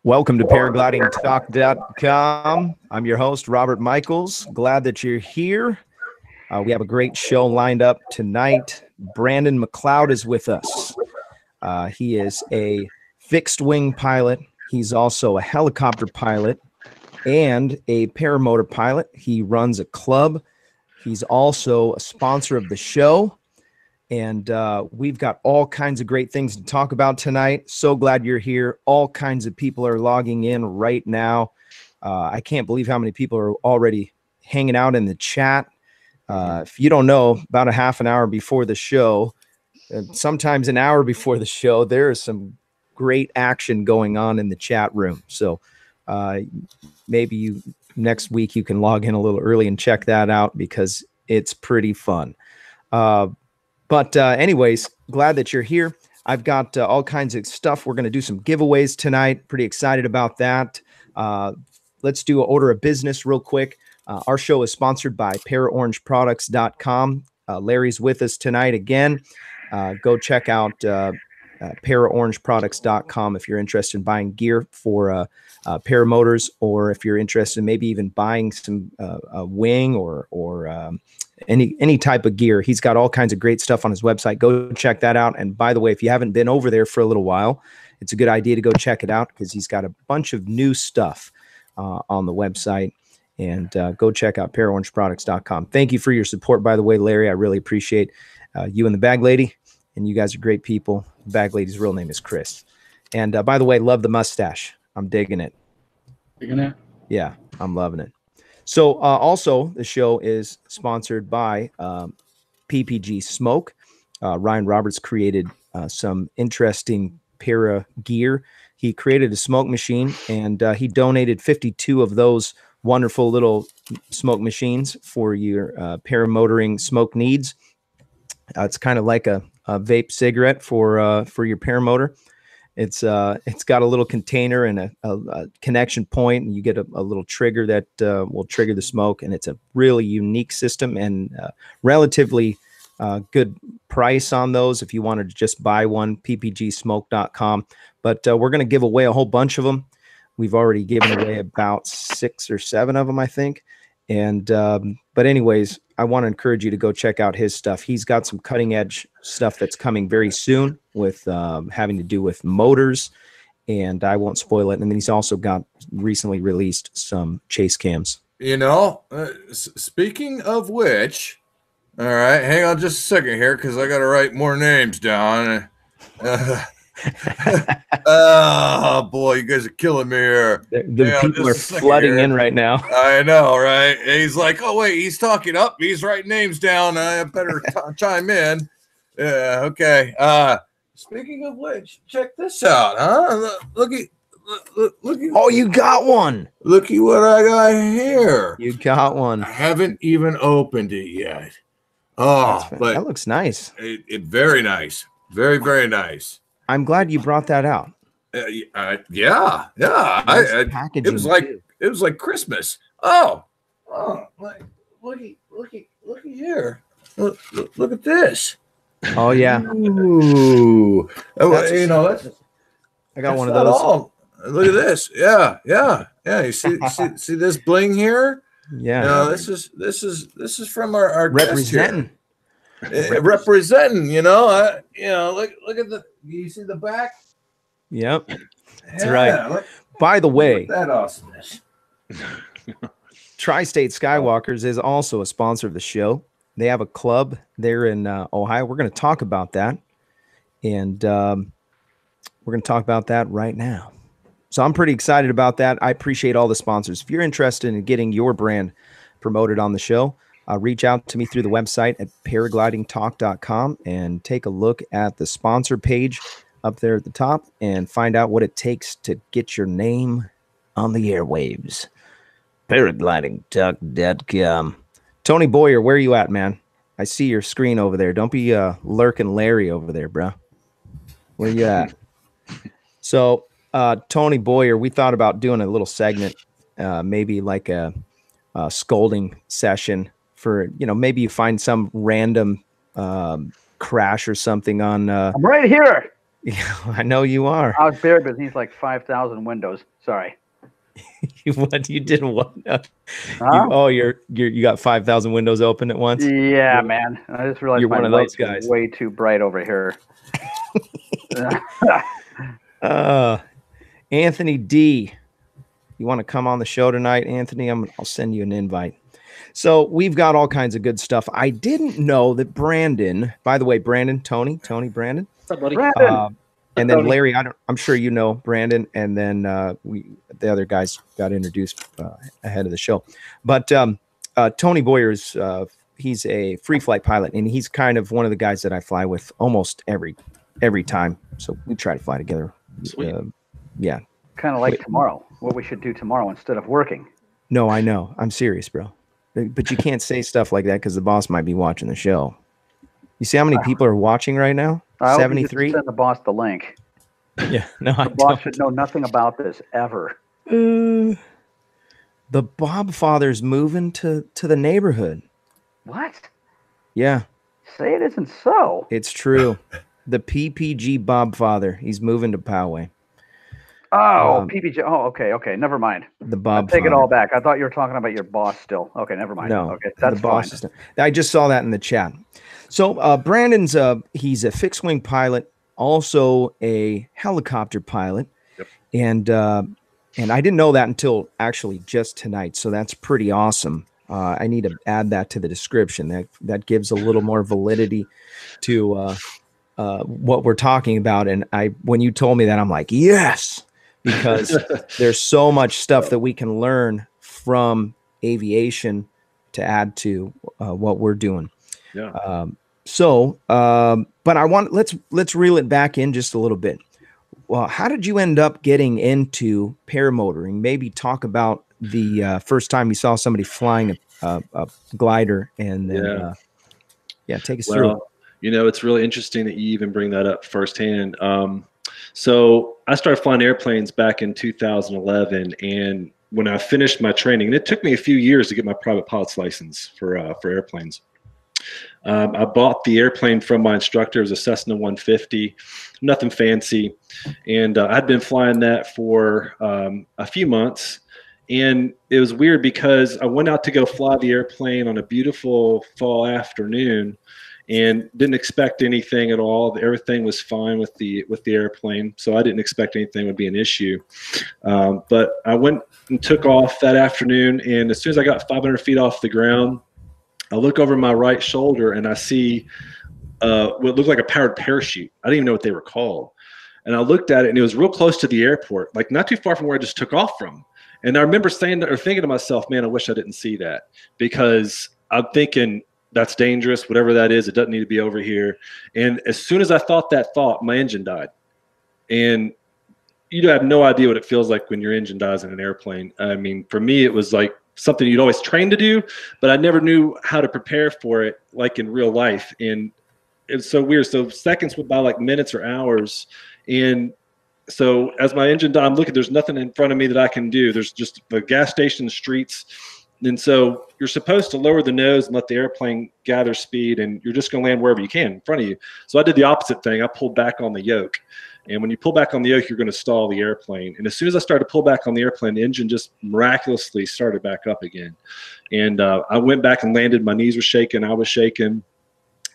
Welcome to paraglidingtalk.com. I'm your host, Robert Michaels. Glad that you're here. We have a great show lined up tonight. Brandon McCloud is with us. He is a fixed-wing pilot. He's also a helicopter pilot and a paramotor pilot. He runs a club. He's also a sponsor of the show. And we've got all kinds of great things to talk about tonight. So glad you're here. All kinds of people are logging in right now. I can't believe how many people are already hanging out in the chat. If you don't know, about a half an hour before the show, sometimes an hour before the show, there is some great action going on in the chat room. So maybe next week you can log in a little early and check that out because it's pretty fun. But anyways, glad that you're here. I've got all kinds of stuff. We're going to do some giveaways tonight. Pretty excited about that. Let's do an order of business real quick. Our show is sponsored by paraorangeproducts.com. Larry's with us tonight again. Go check out paraorangeproducts.com if you're interested in buying gear for paramotors, or if you're interested in maybe even buying some wing or any type of gear. He's got all kinds of great stuff on his website. Go check that out. And by the way, if you haven't been over there for a little while, it's a good idea to go check it out because he's got a bunch of new stuff on the website. And go check out paraorangeproducts.com. Thank you for your support, by the way, Larry. I really appreciate you and the Bag Lady. And you guys are great people. The Bag Lady's real name is Chris. And by the way, love the mustache. I'm digging it. Digging it? Yeah, I'm loving it. So also, the show is sponsored by PPG Smoke. Ryan Roberts created some interesting para gear. He created a smoke machine, and he donated 52 of those wonderful little smoke machines for your paramotoring smoke needs. It's kind of like a vape cigarette for your paramotor. It's got a little container and a connection point, and you get a little trigger that will trigger the smoke. And it's a really unique system and relatively good price on those if you wanted to just buy one, ppgsmoke.com. But we're going to give away a whole bunch of them. We've already given away about 6 or 7 of them, I think. And but anyways, I want to encourage you to go check out his stuff. He's got some cutting edge stuff that's coming very soon with having to do with motors, and I won't spoil it. And then he's also got recently released some chase cams. You know, speaking of which, all right, hang on just a second here because I got to write more names down. Oh boy, you guys are killing me here. The people are flooding in right now. I know, right? And he's like, oh wait, he's talking up. He's writing names down. I better chime in. Yeah, okay. Speaking of which, check this out, huh? Look at. Oh, you got one. Looky what I got here. You got one. I haven't even opened it yet. Oh, but that looks nice. It very nice. Very, very nice. I'm glad you brought that out. Yeah. Packaging It was like Christmas. Oh, like looky here. Look at this. Oh yeah. Ooh. You know, that's. I got one of those. All. Look at this. Yeah. You see this bling here? Yeah. This is from our representing. Representing, you know, look at you see the back? Yep. That's right. By the way, that awesomeness. Tri-State Skywalkers is also a sponsor of the show. They have a club there in Ohio. We're going to talk about that. And we're going to talk about that right now. So I'm pretty excited about that. I appreciate all the sponsors. If you're interested in getting your brand promoted on the show, reach out to me through the website at paraglidingtalk.com and take a look at the sponsor page up there at the top and find out what it takes to get your name on the airwaves. Paraglidingtalk.com. Tony Boyer, where are you at, man? I see your screen over there. Don't be lurking Larry over there, bro. Where you at? So, Tony Boyer, we thought about doing a little segment, maybe like a scolding session for, maybe you find some random crash or something on. I'm right here. I know you are. I was buried beneath like 5,000 windows. Sorry. What you did? What? Huh? You got 5,000 windows open at once. Yeah, man. I just realized You're my one of light's those guys. way too bright over here. Anthony D, you want to come on the show tonight, Anthony? I'll send you an invite. So we've got all kinds of good stuff. I didn't know that Brandon, by the way, Tony, Brandon. What's up, buddy? Brandon. And then Larry, I'm sure you know Brandon, and then the other guys got introduced ahead of the show. But Tony Boyer's he's a free flight pilot, and he's kind of one of the guys that I fly with almost every time. So we try to fly together. Sweet. Yeah. Kind of like tomorrow. What we should do tomorrow instead of working. No, I know. I'm serious, bro. But you can't say stuff like that because the boss might be watching the show. You see how many people are watching right now? 73. Send the boss the link. Yeah, no, the boss should know nothing about this ever. The Bob father's moving to the neighborhood. What? Yeah. Say it isn't so. It's true. The PPG Bob father. He's moving to Poway. Oh, PPG. Oh, okay. Never mind. The Bob. Take it all back. I thought you were talking about your boss still. Okay, never mind. No. Okay, that's the boss fine. I just saw that in the chat. So Brandon's he's a fixed wing pilot, also a helicopter pilot, yep. and I didn't know that until actually just tonight. So that's pretty awesome. I need to add that to the description. That gives a little more validity to what we're talking about. And when you told me that, I'm like, yes, because there's so much stuff that we can learn from aviation to add to what we're doing. Yeah. But let's reel it back in just a little bit. Well, how did you end up getting into paramotoring? Maybe talk about the first time you saw somebody flying a glider, and then take us through it. You know, it's really interesting that you even bring that up firsthand. So I started flying airplanes back in 2011, and when I finished my training, and it took me a few years to get my private pilot's license for airplanes. I bought the airplane from my instructor. It was a Cessna 150, nothing fancy. And I'd been flying that for a few months. And it was weird because I went out to go fly the airplane on a beautiful fall afternoon and didn't expect anything at all. Everything was fine with the airplane. So I didn't expect anything would be an issue. But I went and took off that afternoon. And as soon as I got 500 feet off the ground, I look over my right shoulder and I see what looked like a powered parachute. I didn't even know what they were called. And I looked at it and it was real close to the airport, like not too far from where I just took off from. And I remember thinking to myself, man, I wish I didn't see that, because I'm thinking that's dangerous, whatever that is, it doesn't need to be over here. And as soon as I thought that thought, my engine died. And you have no idea what it feels like when your engine dies in an airplane. I mean, for me, it was like something you'd always train to do, but I never knew how to prepare for it, like in real life. And it's so weird. So seconds went by like minutes or hours. And so as my engine died, I'm looking, there's nothing in front of me that I can do. There's just the gas station, streets. And so you're supposed to lower the nose and let the airplane gather speed, and you're just going to land wherever you can in front of you. So I did the opposite thing. I pulled back on the yoke. And when you pull back on the yoke, you're going to stall the airplane. And as soon as I started to pull back on the airplane, the engine just miraculously started back up again. And I went back and landed. My knees were shaking. I was shaking.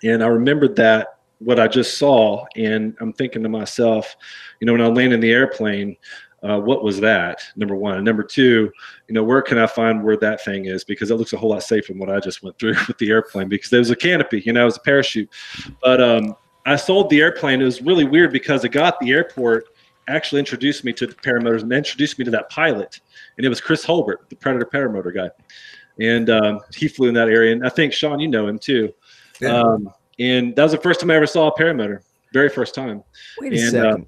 And I remembered that, what I just saw. And I'm thinking to myself, you know, when I land in the airplane, what was that? Number one. And number two, you know, where can I find where that thing is? Because it looks a whole lot safer than what I just went through with the airplane, because there was a canopy, you know, it was a parachute. But I sold the airplane. It was really weird because a guy at the airport actually introduced me to the paramotors and introduced me to that pilot. And it was Chris Holbert, the Predator paramotor guy. And he flew in that area. And I think, Sean, you know him too. Yeah. And that was the first time I ever saw a paramotor. Very first time. Wait a second.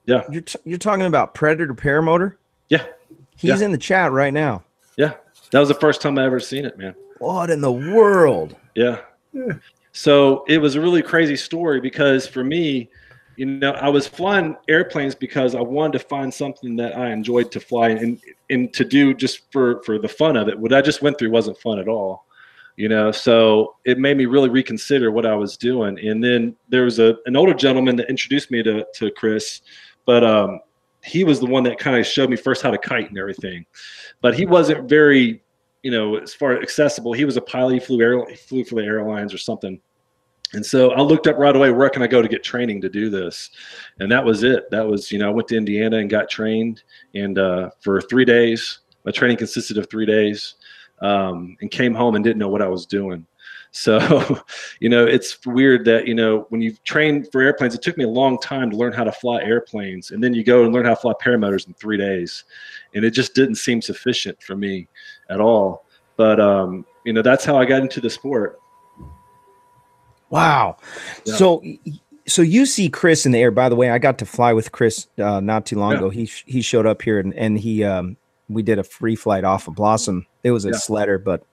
Yeah. You're talking about Predator paramotor? Yeah. He's in the chat right now. Yeah. That was the first time I ever seen it, man. What in the world? Yeah. So it was a really crazy story, because for me, you know, I was flying airplanes because I wanted to find something that I enjoyed to fly and to do just for the fun of it. What I just went through wasn't fun at all. you know, so it made me really reconsider what I was doing. And then there was an older gentleman that introduced me to Chris, but he was the one that kind of showed me first how to kite and everything. But he wasn't very, you know, as far as accessible. He was a pilot. He flew for the airlines or something. And so I looked up right away, where can I go to get training to do this? And that was it. That was, you know, I went to Indiana and got trained. And for 3 days, my training consisted of 3 days, and came home and didn't know what I was doing. So, you know, it's weird that, you know, when you train for airplanes, it took me a long time to learn how to fly airplanes. And then you go and learn how to fly paramotors in 3 days. And it just didn't seem sufficient for me at all. But, you know, that's how I got into the sport. Wow. Yeah. So you see Chris in the air. By the way, I got to fly with Chris not too long ago. He showed up here and he we did a free flight off of Blossom. It was a sledder, but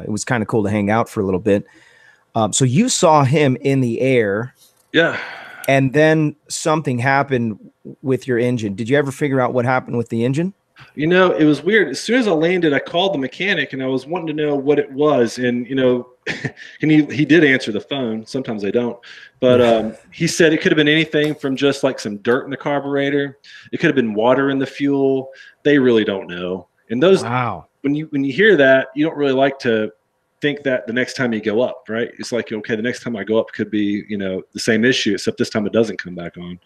it was kind of cool to hang out for a little bit. So you saw him in the air. Yeah. And then something happened with your engine. Did you ever figure out what happened with the engine? You know, it was weird. As soon as I landed, I called the mechanic and I was wanting to know what it was. And, you know, and he did answer the phone. Sometimes they don't. But he said it could have been anything from just like some dirt in the carburetor. It could have been water in the fuel. They really don't know. And those, wow. When you hear that, you don't really like to think that the next time you go up, right? It's like, okay, the next time I go up could be, you know, the same issue, except this time it doesn't come back on.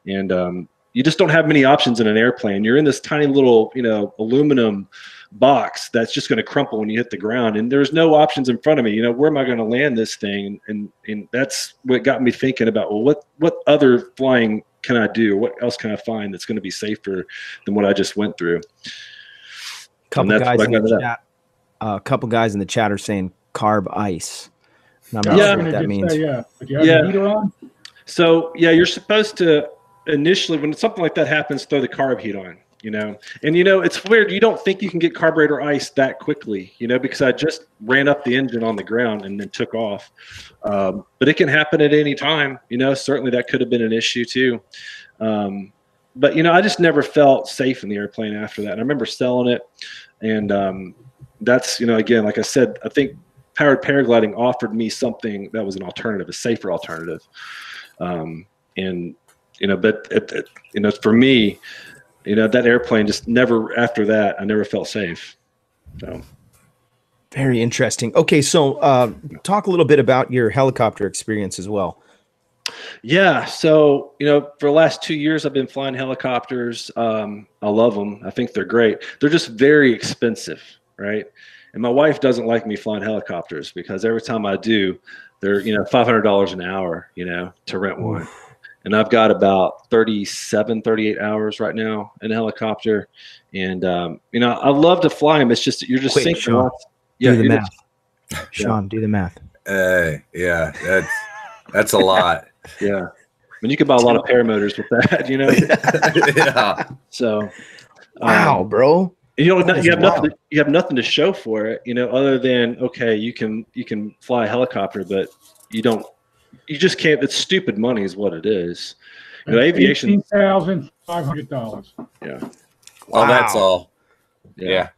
And you just don't have many options in an airplane. You're in this tiny little, you know, aluminum box that's just going to crumple when you hit the ground. And there's no options in front of me. You know, where am I going to land this thing? And that's what got me thinking about, well, what other flying can I do? What else can I find that's going to be safer than what I just went through? Couple guys in the chat. A couple guys in the chat are saying carb ice. I'm not sure what that means. But you have the heater on? So yeah, you're supposed to initially, when something like that happens, throw the carb heat on, you know. And you know, it's weird, you don't think you can get carburetor ice that quickly, you know, because I just ran up the engine on the ground and then took off. But it can happen at any time, you know. Certainly that could have been an issue too. But you know, I just never felt safe in the airplane after that. And I remember selling it, and that's, you know, again, like I said, I think powered paragliding offered me something that was an alternative, a safer alternative. And you know, but you know, for me, you know, that airplane just never, after that, I never felt safe. So. Very interesting. Okay, so talk a little bit about your helicopter experience as well. Yeah, so you know, for the last 2 years, I've been flying helicopters. I love them. I think they're great. They're just very expensive, right? And my wife doesn't like me flying helicopters because every time I do, they're, you know, $500 an hour, you know, to rent one. And I've got about 38 hours right now in a helicopter. And, you know, I love to fly them. It's just, you're just thinking. Sean, do the math. Sean, do the math. Yeah, that's a lot. Yeah. I mean, you could buy a lot of paramotors with that, you know? Yeah. So. Wow, bro. You know, you have nothing to show for it, you know, other than, okay, you can fly a helicopter, but you just can't. It's stupid money is what it is. You know, aviation. $18,500. Yeah. Well, that's all. Yeah.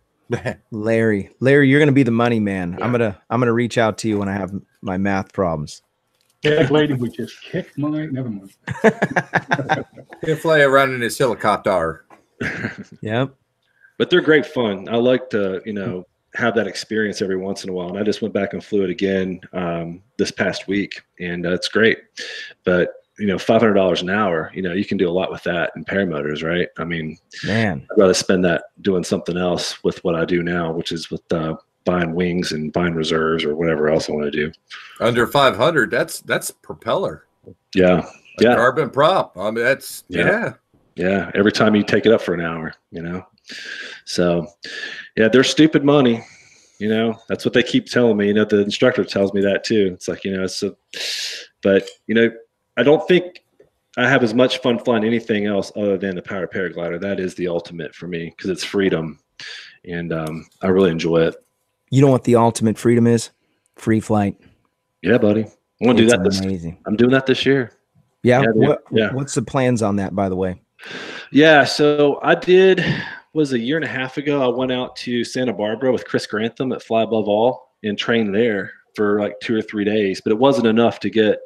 Larry, you're gonna be the money man. Yeah. I'm gonna reach out to you when I have my math problems. That lady would just kick my. Never mind. He'll fly around in his helicopter. Yep. But they're great fun. I like to, you know, have that experience every once in a while. And I just went back and flew it again this past week, and it's great. But you know, $500 an hour, you know, you can do a lot with that in paramotors, right? I mean, man, I'd rather spend that doing something else with what I do now, which is with buying wings and buying reserves or whatever else I want to do. Under 500, that's propeller. Yeah, yeah. Carbon prop. I mean, that's yeah. Every time you take it up for an hour, you know. So, yeah, they're stupid money. You know, that's what they keep telling me. You know, the instructor tells me that too. It's like, you know, but you know, I don't think I have as much fun flying anything else other than the powered paraglider. That is the ultimate for me because it's freedom, and I really enjoy it. You know what the ultimate freedom is? Free flight. Yeah, buddy. I want to do that. Amazing. I'm doing that this year. Yeah. What's the plans on that, by the way? Yeah. So I was a year and a half ago. I went out to Santa Barbara with Chris Grantham at Fly Above All, and train there for like 2 or 3 days, but it wasn't enough to get,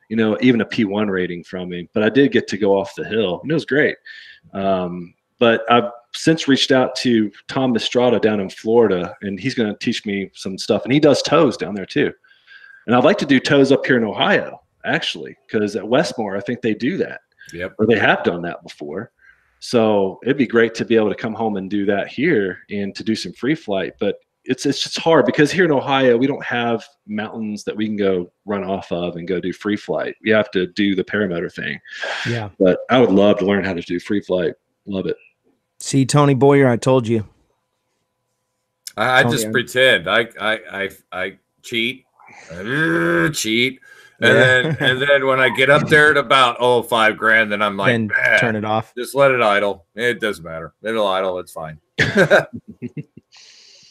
you know, even a P1 rating from me. But I did get to go off the hill, and it was great. But I've since reached out to Tom Mistrada down in Florida, and he's going to teach me some stuff. And he does tows down there too. And I'd like to do tows up here in Ohio, actually, because at Westmore, I think they do that. Yep. Or they have done that before. So it'd be great to be able to come home and do that here and to do some free flight. But it's just hard because here in Ohio, we don't have mountains that we can go run off of and go do free flight. We have to do the paramotor thing. Yeah. But I would love to learn how to do free flight. Love it. See, Tony Boyer, I told you. I just pretend. I cheat. Cheat. And then when I get up there at about $5 grand, then I'm like, then turn it off. Just let it idle. It doesn't matter. It'll idle. It's fine.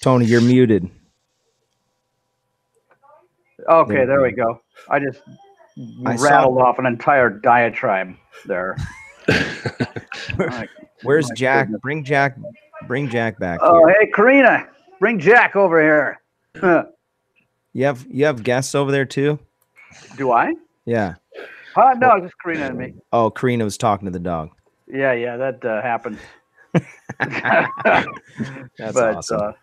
Tony, you're muted. Okay, there we go. I just rattled off an entire diatribe there. Where's Jack? Bring Jack back. Oh, hey, Karina, bring Jack over here. You have guests over there too? Do I? Yeah. No, just Karina and me. Oh, Karina was talking to the dog. Yeah, that happens. That's awesome.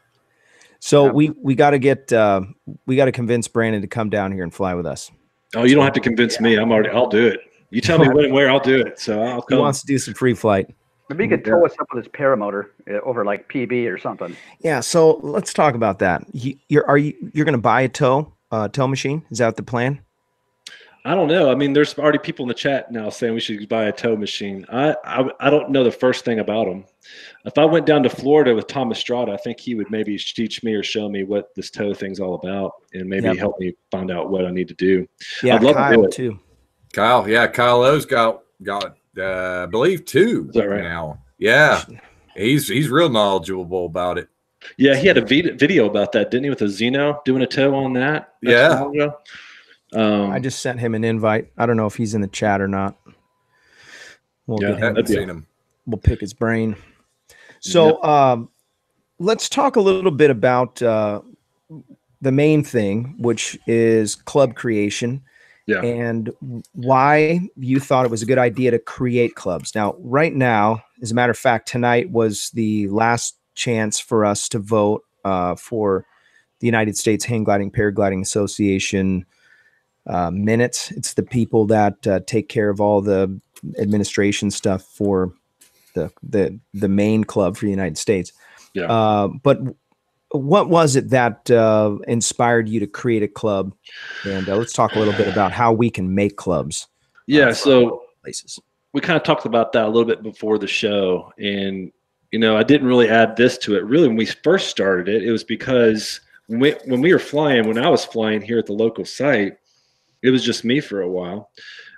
So we got to convince Brandon to come down here and fly with us. Oh, you don't have to convince me. I'll do it. You tell me when and where, I'll do it. So I'll come. He wants to do some free flight. Maybe you could tow us up with his paramotor over like PB or something. Yeah. So let's talk about that. You're going to buy a tow machine? Is that the plan? I don't know. I mean, there's already people in the chat now saying we should buy a tow machine. I don't know the first thing about them. If I went down to Florida with Tom Estrada, I think he would maybe teach me or show me what this tow thing's all about, and maybe help me find out what I need to do. Yeah, I'd love Kyle to do it too. Kyle O's got I believe 2 Is that right? now. Yeah, he's real knowledgeable about it. Yeah, he had a video about that, didn't he, with a Xeno doing a tow on that? Yeah. I just sent him an invite. I don't know if he's in the chat or not. Haven't seen him. We'll pick his brain. So let's talk a little bit about the main thing, which is club creation. Yeah. And why you thought it was a good idea to create clubs. Now, right now, as a matter of fact, tonight was the last chance for us to vote for the United States Hang Gliding Paragliding Association minutes. It's the people that take care of all the administration stuff for the main club for the United States. Yeah. But what was it that inspired you to create a club? And let's talk a little bit about how we can make clubs. Yeah. So places. We kind of talked about that a little bit before the show, and I didn't really add this to it. Really, when we first started it, it was because when we were flying, when I was flying here at the local site, it was just me for a while,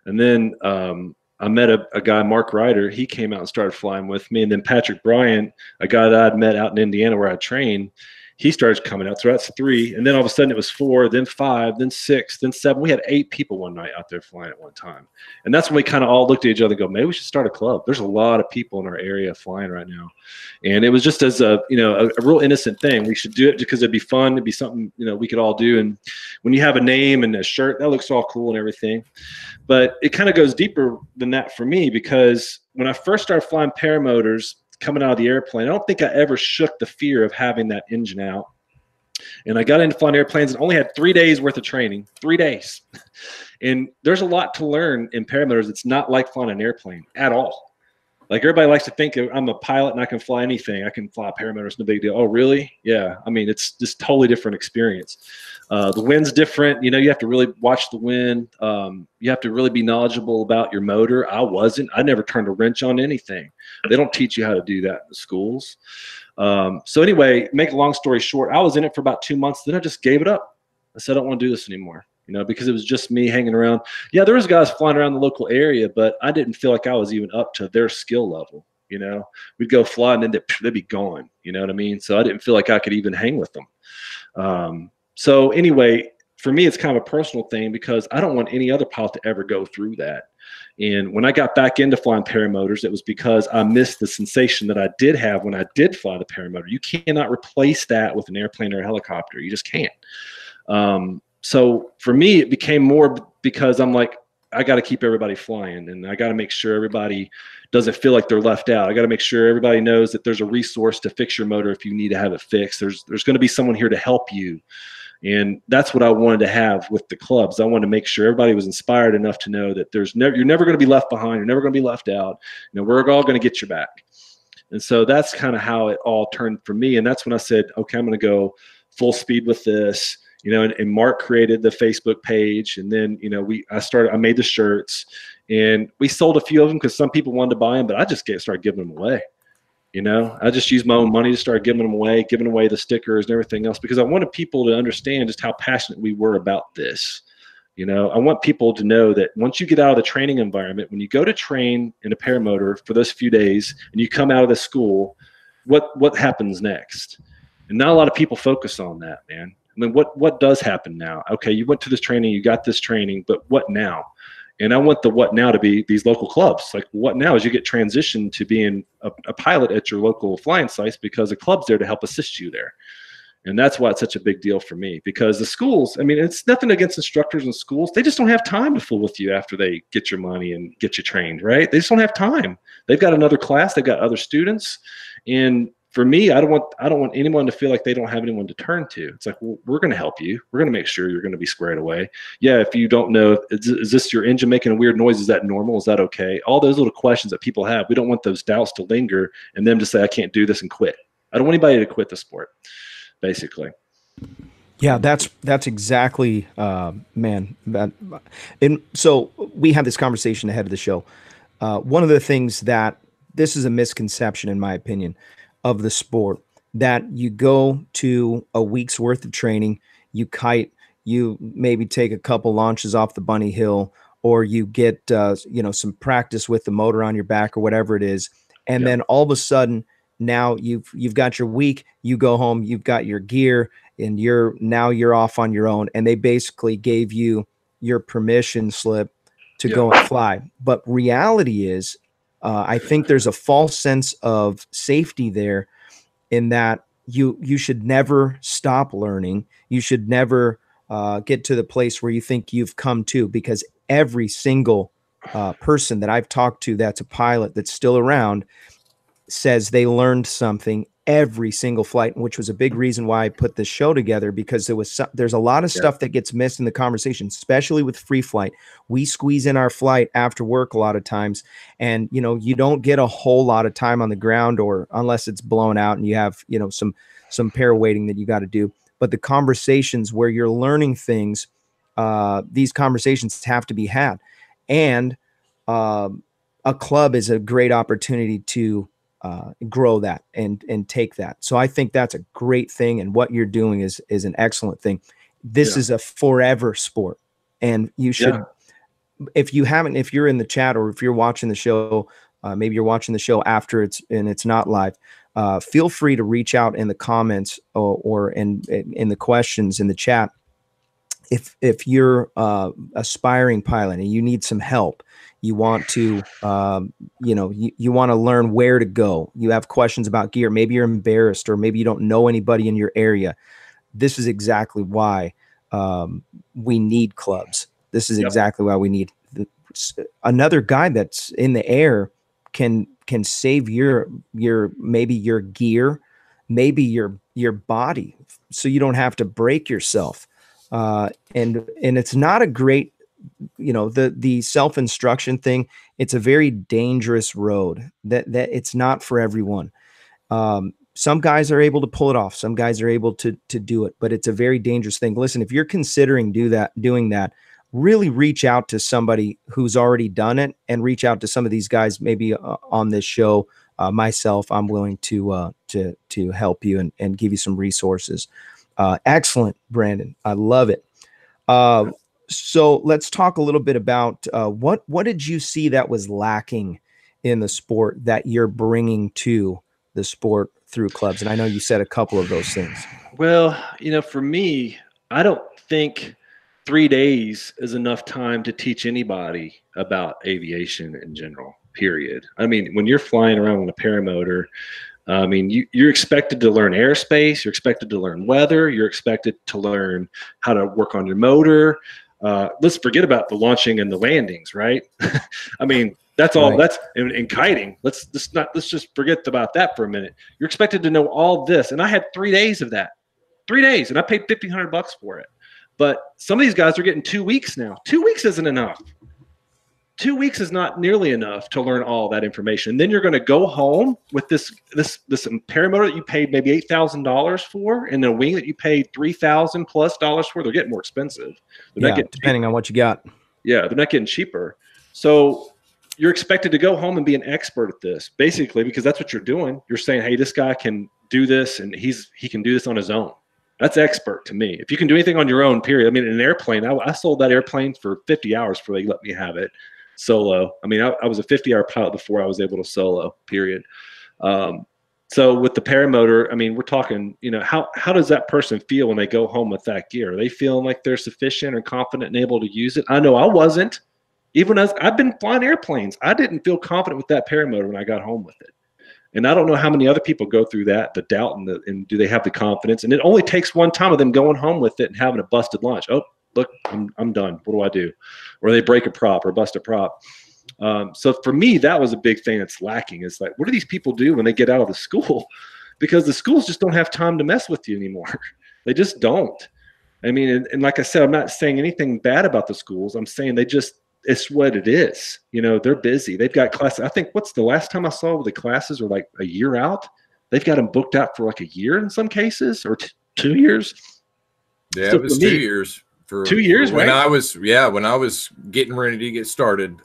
and then I met a guy, Mark Ryder. He came out and started flying with me, and then Patrick Bryant, a guy that I'd met out in Indiana where I trained, he started coming out. So that's 3. And then all of a sudden it was 4, then 5, then 6, then 7. We had 8 people one night out there flying at one time. And that's when we kind of all looked at each other and go, maybe we should start a club. There's a lot of people in our area flying right now. And it was just as a real innocent thing. We should do it because it'd be fun. It'd be something, we could all do. And when you have a name and a shirt, that looks all cool and everything. But it kind of goes deeper than that for me, because when I first started flying paramotors, coming out of the airplane, I don't think I ever shook the fear of having that engine out. And I got into flying airplanes and only had 3 days worth of training, 3 days. And there's a lot to learn in paramotors. It's not like flying an airplane at all. Like everybody likes to think I'm a pilot and I can fly anything. I can fly a paramotor. It's no big deal. Oh, really? Yeah. I mean, it's just totally different experience. The wind's different. You have to really watch the wind. You have to really be knowledgeable about your motor. I wasn't. I never turned a wrench on anything. They don't teach you how to do that in the schools. So anyway, make a long story short, I was in it for about 2 months. Then I just gave it up. I said, I don't want to do this anymore, because it was just me hanging around. Yeah, there was guys flying around the local area, but I didn't feel like I was even up to their skill level. We'd go fly and then they'd be gone. You know what I mean? So I didn't feel like I could even hang with them. So anyway, for me, it's kind of a personal thing because I don't want any other pilot to ever go through that. And when I got back into flying paramotors, it was because I missed the sensation that I did have when I did fly the paramotor. You cannot replace that with an airplane or a helicopter. You just can't. So for me, it became more because I'm like, I got to keep everybody flying, and I got to make sure everybody doesn't feel like they're left out. I got to make sure everybody knows that there's a resource to fix your motor if you need to have it fixed. There's going to be someone here to help you. And that's what I wanted to have with the clubs. I wanted to make sure everybody was inspired enough to know that you're never going to be left behind. You're never going to be left out. We're all going to get your back. And so that's kind of how it all turned for me. And that's when I said, okay, I'm going to go full speed with this. And Mark created the Facebook page, and then I made the shirts, and we sold a few of them because some people wanted to buy them, but I just started giving them away. I just used my own money to start giving away the stickers and everything else, because I wanted people to understand just how passionate we were about this. I want people to know that once you get out of the training environment, when you go to train in a paramotor for those few days and you come out of the school, what happens next? And not a lot of people focus on that, man. I mean, what does happen now? Okay, you went to this training, you got this training, but what now? And I want the what now to be these local clubs. Like, what now is you get transitioned to being a pilot at your local flying sites, because the club's there to help assist you there. And that's why it's such a big deal for me, because the schools, I mean, it's nothing against instructors in schools. They just don't have time to fool with you after they get your money and get you trained, right? They just don't have time. They've got another class, they've got other students. And for me, I don't want anyone to feel like they don't have anyone to turn to. It's like, well, we're going to help you. We're going to make sure you're going to be squared away. Yeah, if you don't know, is this your engine making a weird noise? Is that normal? Is that okay? All those little questions that people have, we don't want those doubts to linger and them to say, I can't do this and quit. I don't want anybody to quit the sport, basically. Yeah, that's exactly, man. And so we had this conversation ahead of the show. One of the things that this is a misconception, in my opinion, of the sport, that you go to a week's worth of training, you kite, you maybe take a couple launches off the bunny hill, or you get some practice with the motor on your back or whatever it is, and then all of a sudden now you've got your week, you go home, you've got your gear, and you're off on your own, and they basically gave you your permission slip to go and fly. But reality is, I think there's a false sense of safety there, in that you should never stop learning. You should never get to the place where you think you've come to, because every single person that I've talked to that's a pilot that's still around says they learned something every single flight, which was a big reason why I put this show together, because there's a lot of stuff that gets missed in the conversation, especially with free flight. We squeeze in our flight after work a lot of times, and you don't get a whole lot of time on the ground, or unless it's blown out and you have some pair waiting that you got to do. But the conversations where you're learning things, these conversations have to be had, and a club is a great opportunity to grow that and take that. So I think that's a great thing, and what you're doing is an excellent thing. This is a forever sport, and you should, if you're in the chat, or if you're watching the show, maybe you're watching the show after it's not live, feel free to reach out in the comments or in the questions in the chat. If you're aspiring pilot and you need some help, you want to, you want to learn where to go, you have questions about gear, maybe you're embarrassed, or maybe you don't know anybody in your area. This is exactly why we need clubs. This is exactly why we need another guy that's in the air can save your maybe your gear, maybe your body, so you don't have to break yourself. And it's not a great, the self-instruction thing. It's a very dangerous road that it's not for everyone. Some guys are able to pull it off. Some guys are able to do it, but it's a very dangerous thing. Listen, if you're considering doing that, really reach out to somebody who's already done it, and reach out to some of these guys, maybe on this show. Myself, I'm willing to help you and give you some resources. Excellent, Brandon. I love it. So let's talk a little bit about what did you see that was lacking in the sport that you're bringing to the sport through clubs? And I know you said a couple of those things. Well, for me, I don't think 3 days is enough time to teach anybody about aviation in general, period. I mean, when you're flying around on a paramotor, I mean, you're expected to learn airspace, you're expected to learn weather, you're expected to learn how to work on your motor. Let's forget about the launching and the landings, right? I mean, that's all. Right. That's in kiting. Let's just forget about that for a minute. You're expected to know all this, and I had 3 days of that. 3 days, and I paid $1,500 for it. But some of these guys are getting 2 weeks now. 2 weeks isn't enough. 2 weeks is not nearly enough to learn all that information. And then you're going to go home with this paramotor that you paid maybe $8,000 for, and a wing that you paid $3,000+ for. They're getting more expensive. They're not getting depending on what you got. Yeah, they're not getting cheaper. So you're expected to go home and be an expert at this, basically, because that's what you're doing. You're saying, hey, this guy can do this, and he can do this on his own. That's expert to me. If you can do anything on your own, period. I mean, an airplane, I sold that airplane for 50 hours before they let me have it solo. I mean, I was a 50-hour pilot before I was able to solo, period. So with the paramotor, I mean, we're talking, you know, how does that person feel when they go home with that gear? Are they feeling like they're sufficient or confident and able to use it? I know I wasn't. Even as I've been flying airplanes, I didn't feel confident with that paramotor when I got home with it. And I don't know how many other people go through that, the doubt and do they have the confidence? And it only takes one time of them going home with it and having a busted launch. Oh, look, I'm done. What do I do? Or they break a prop or bust a prop. So for me, that was a big thing that's lacking. It's like, what do these people do when they get out of the school? Because the schools just don't have time to mess with you anymore. They just don't. I mean, and like I said, I'm not saying anything bad about the schools. I'm saying it's what it is. You know, they're busy. They've got classes. I think what's the last time I saw the classes are like a year out. They've got them booked out for like a year in some cases, or 2 years. Yeah, so it was 2 years. For 2 years, when right? when I was getting ready to get started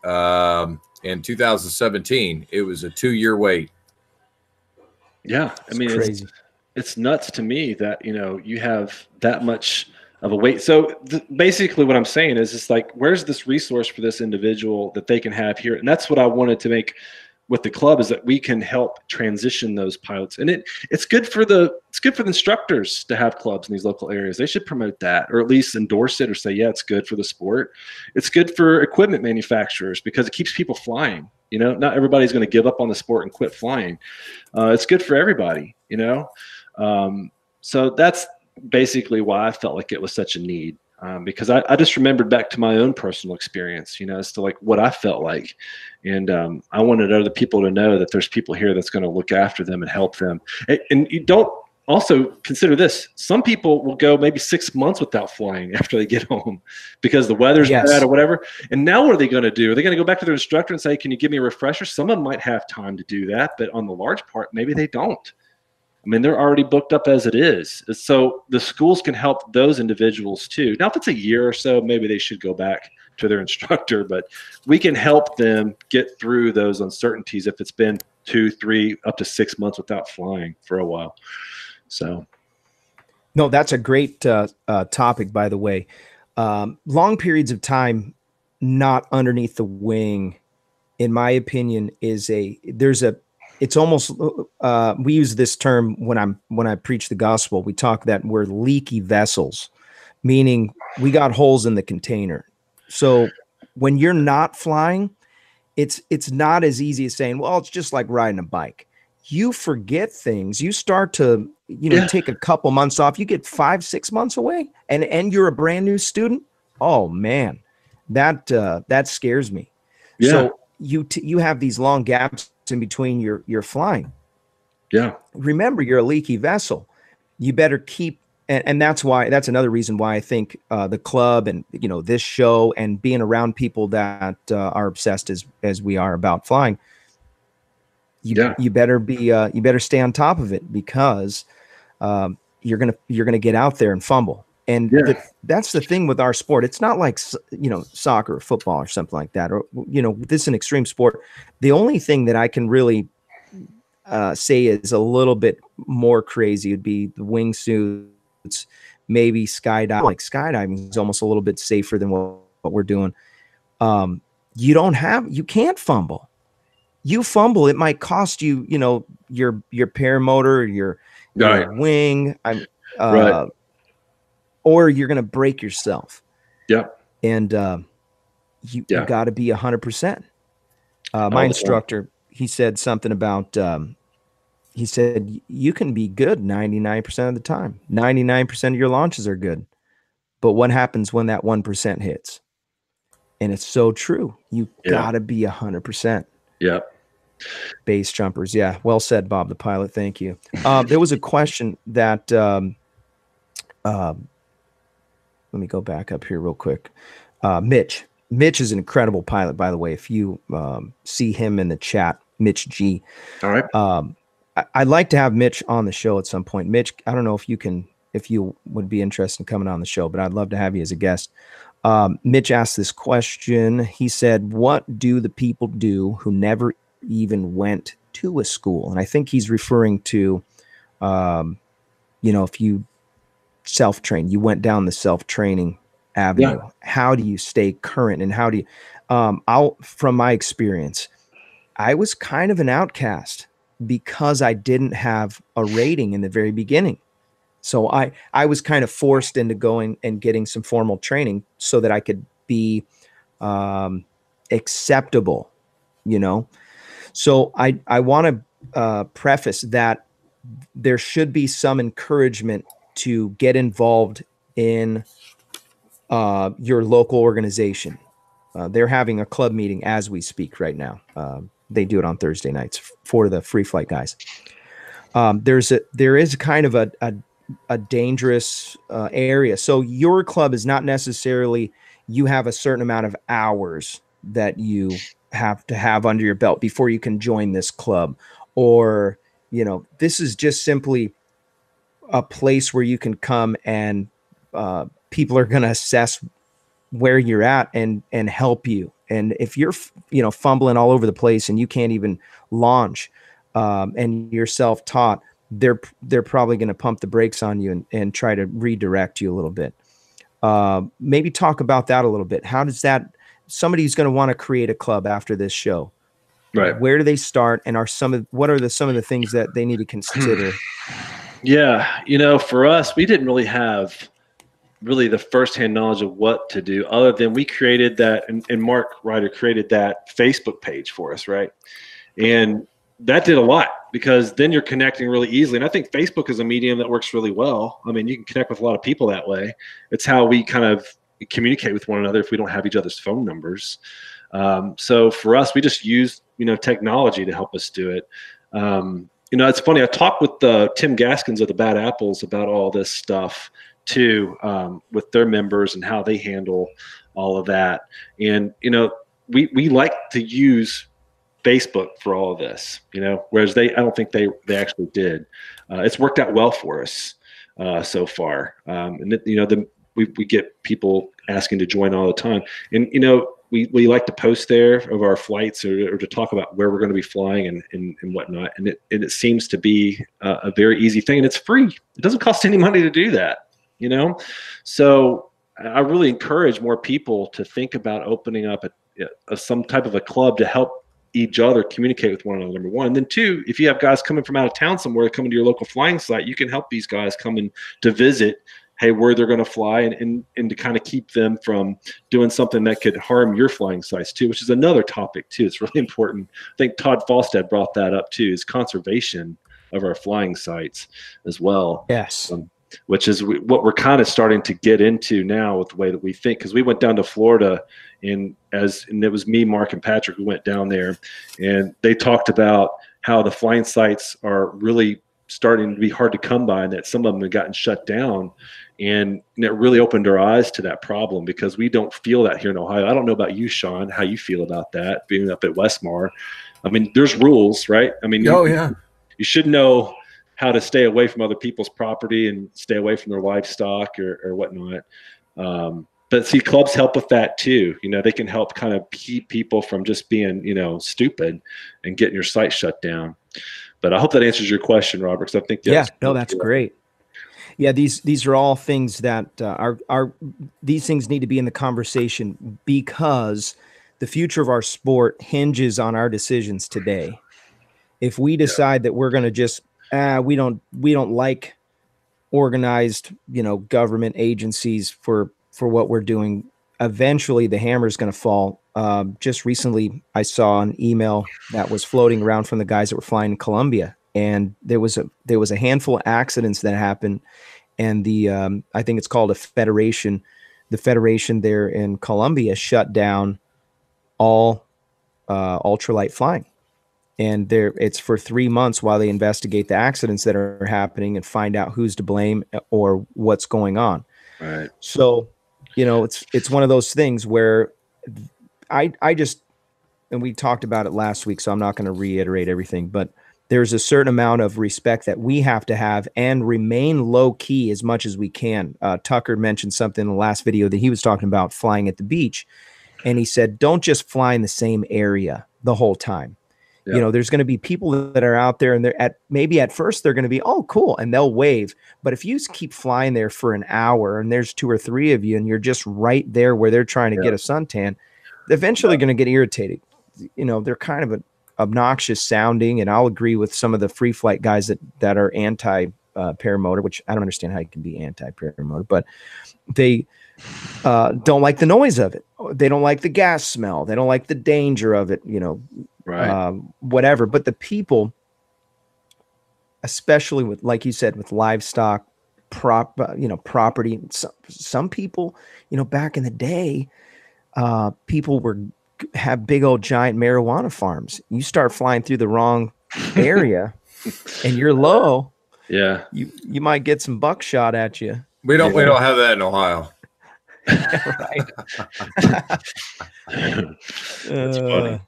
in 2017, it was a 2-year wait. Yeah, I mean, crazy. It's nuts to me that, you know, you have that much of a wait. So basically what I'm saying is, it's like, where's this resource for this individual that they can have here? And that's what I wanted to make with the club, is that we can help transition those pilots. And it's good for the instructors to have clubs in these local areas. They should promote that, or at least endorse it, or say, yeah, it's good for the sport. It's good for equipment manufacturers because it keeps people flying. You know, not everybody's going to give up on the sport and quit flying. It's good for everybody, you know? So that's basically why I felt like it was such a need. Because I just remembered back to my own personal experience, you know, as to like what I felt like. And I wanted other people to know that there's people here that's going to look after them and help them. And you don't also consider this. Some people will go maybe 6 months without flying after they get home because the weather's bad or whatever. And now what are they going to do? Are they going to go back to their instructor and say, can you give me a refresher? Some of them might have time to do that, but on the large part, maybe they don't. I mean, they're already booked up as it is. So the schools can help those individuals too. Now, if it's a year or so, maybe they should go back to their instructor, but we can help them get through those uncertainties if it's been 2, 3, up to 6 months without flying for a while. So. No, that's a great topic, by the way. Long periods of time not underneath the wing, in my opinion, it's almost we use this term when I preach the gospel. We talk that we're leaky vessels, meaning we got holes in the container. So when you're not flying, it's not as easy as saying, well, it's just like riding a bike. You forget things. You start to, take a couple months off. You get 5, 6 months away, and you're a brand new student. Oh man, that scares me. Yeah. So you have these long gaps in between your flying. Yeah. Remember, you're a leaky vessel. You better keep, and that's another reason why I think the club and this show and being around people that are obsessed as we are about flying. You better stay on top of it, because you're gonna get out there and fumble. And that's the thing with our sport. It's not like, soccer or football or something like that, or, this is an extreme sport. The only thing that I can really say is a little bit more crazy would be the wingsuits, maybe skydiving. Like skydiving is almost a little bit safer than what we're doing. You can't fumble. You fumble, it might cost you, your paramotor, your wing. Or you're going to break yourself. Yeah. And you got to be 100%. My instructor, he said something about, he said, you can be good 99% of the time. 99% of your launches are good. But what happens when that 1% hits? And it's so true. You got to be 100%. Yeah. Base jumpers. Yeah. Well said, Bob the pilot. Thank you. There was a question that, let me go back up here real quick. Mitch is an incredible pilot, by the way. If you see him in the chat, Mitch G. All right. I'd like to have Mitch on the show at some point. Mitch, I don't know if you would be interested in coming on the show, but I'd love to have you as a guest. Mitch asked this question. He said, what do the people do who never even went to a school? And I think he's referring to, if you self-train, you went down the self-training avenue. Yeah. How do you stay current? And how do you, from my experience, I was kind of an outcast because I didn't have a rating in the very beginning. So I was kind of forced into going and getting some formal training so that I could be acceptable, So I want to preface that there should be some encouragement to get involved in your local organization. They're having a club meeting as we speak right now. They do it on Thursday nights for the free flight guys. There is kind of a dangerous area. So your club is not necessarily you have a certain amount of hours that you have to have under your belt before you can join this club, or this is just simply a place where you can come and people are going to assess where you're at and help you. And if you're fumbling all over the place and you can't even launch and you're self-taught, they're probably going to pump the brakes on you and try to redirect you a little bit. Maybe talk about that a little bit. How does that, somebody who's going to want to create a club after this show, right? Where do they start? And what are some of the things that they need to consider? Yeah. For us, we didn't really have the firsthand knowledge of what to do, other than we created that, and Mark Ryder created that Facebook page for us, right? And that did a lot, because then you're connecting really easily. And I think Facebook is a medium that works really well. I mean, you can connect with a lot of people that way. It's how we kind of communicate with one another if we don't have each other's phone numbers. So for us, we just use, technology to help us do it. It's funny. I talked with Tim Gaskins of the Bad Apples about all this stuff too, with their members and how they handle all of that. And, we like to use Facebook for all of this, whereas I don't think they actually did. It's worked out well for us so far. And we get people asking to join all the time. And, we like to post there of our flights or to talk about where we're going to be flying and whatnot. And it seems to be a very easy thing, and it's free. It doesn't cost any money to do that. So I really encourage more people to think about opening up some type of a club to help each other communicate with one another, number one. And then two, if you have guys coming from out of town somewhere, coming to your local flying site, you can help these guys come in to visit, where they're going to fly, and to kind of keep them from doing something that could harm your flying sites too, which is another topic too. It's really important. I think Todd Falstad brought that up too, is conservation of our flying sites as well. Yes. Which is what we're kind of starting to get into now with the way that we think, because we went down to Florida and it was me, Mark, and Patrick who went down there, and they talked about how the flying sites are really starting to be hard to come by, and that some of them have gotten shut down. And it really opened our eyes to that problem, because we don't feel that here in Ohio. I don't know about you, Sean, how you feel about that, being up at Westmar. I mean, there's rules, right? I mean, you should know how to stay away from other people's property and stay away from their livestock or whatnot. But see, clubs help with that too. They can help kind of keep people from just being, stupid and getting your site shut down. But I hope that answers your question, Robert, because I think that's great. Yeah, these are all things that these things need to be in the conversation, because the future of our sport hinges on our decisions today. If we decide that we're going to just we don't like organized, government agencies for what we're doing, eventually the hammer is going to fall. Just recently, I saw an email that was floating around from the guys that were flying in Colombia, and there was a handful of accidents that happened, and the I think it's called a federation. The federation there in Colombia shut down all ultralight flying, and it's for 3 months while they investigate the accidents that are happening and find out who's to blame or what's going on. Right. So, it's one of those things where I just, and we talked about it last week, so I'm not going to reiterate everything, but there's a certain amount of respect that we have to have and remain low key as much as we can. Tucker mentioned something in the last video that he was talking about flying at the beach. And he said, don't just fly in the same area the whole time. Yep. There's going to be people that are out there, and maybe at first they're going to be, oh, cool, and they'll wave. But if you keep flying there for an hour and there's 2 or 3 of you and you're just right there where they're trying to get a suntan, they're eventually going to get irritated. They're kind of obnoxious sounding, and I'll agree with some of the free flight guys that are anti paramotor, which I don't understand how you can be anti paramotor, but they don't like the noise of it. They don't like the gas smell. They don't like the danger of it, right. Whatever. But the people, especially with, like you said, with livestock, property, some people, back in the day, people have big old giant marijuana farms. You start flying through the wrong area and you're low. Yeah. You might get some buckshot at you. We don't have that in Ohio. Right. That's funny.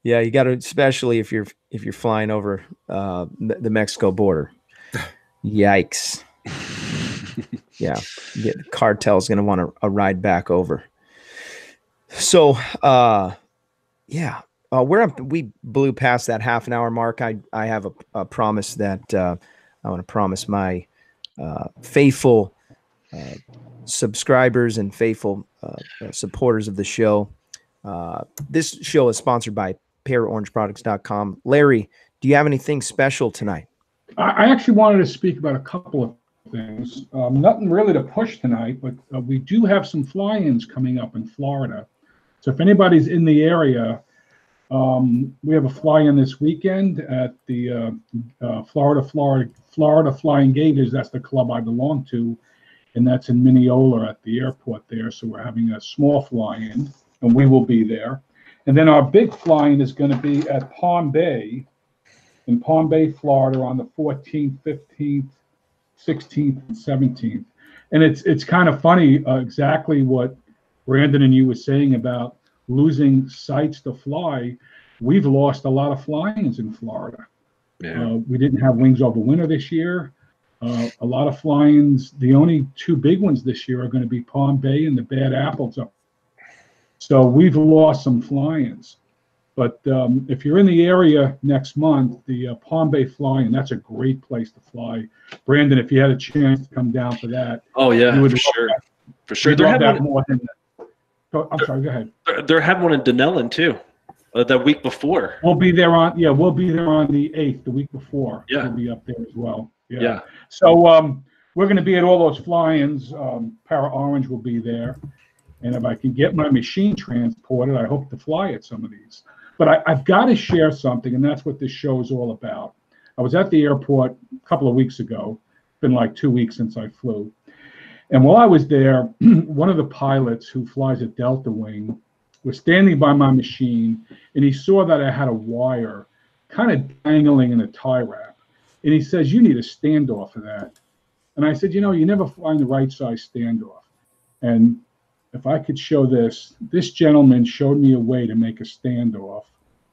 Yeah, you got to, especially if you're flying over the Mexico border. Yikes. Yeah, the cartel's going to want a ride back over. So, we blew past that half an hour mark. I have a promise that I want to promise my faithful subscribers and faithful supporters of the show. This show is sponsored by ParaOrangeProducts.com. Larry, do you have anything special tonight? I actually wanted to speak about a couple of things. Nothing really to push tonight, but we do have some fly-ins coming up in Florida. So if anybody's in the area, we have a fly-in this weekend at the Florida Flying Gators. That's the club I belong to, and that's in Mineola at the airport there. So we're having a small fly-in, and we will be there. And then our big fly-in is going to be at Palm Bay, in Palm Bay, Florida, on the 14th, 15th, 16th, and 17th. And it's kind of funny exactly what Brandon and you were saying about losing sites to fly. We've lost a lot of fly-ins in Florida. Yeah. We didn't have Wings Over Winter this year. A lot of fly-ins. The only 2 big ones this year are going to be Palm Bay and the Bad Apples. So we've lost some fly-ins. But if you're in the area next month, the Palm Bay fly-in, that's a great place to fly. Brandon, if you had a chance to come down for that. Oh, yeah, for sure. For sure. They're having more than that. I'm sorry, go ahead. They're having one in Denellen, too, the week before. We'll be there on the 8th, the week before. Yeah. We'll be up there as well. Yeah. So we're going to be at all those fly-ins. Para Orange will be there. And if I can get my machine transported, I hope to fly at some of these. But I've got to share something, and that's what this show is all about. I was at the airport a couple of weeks ago. It's been like 2 weeks since I flew. And while I was there, one of the pilots who flies a Delta Wing was standing by my machine, and he saw that I had a wire kind of dangling in a tie wrap. And he says, "You need a standoff for that." And I said, "You never find the right size standoff." And if I could show this gentleman showed me a way to make a standoff.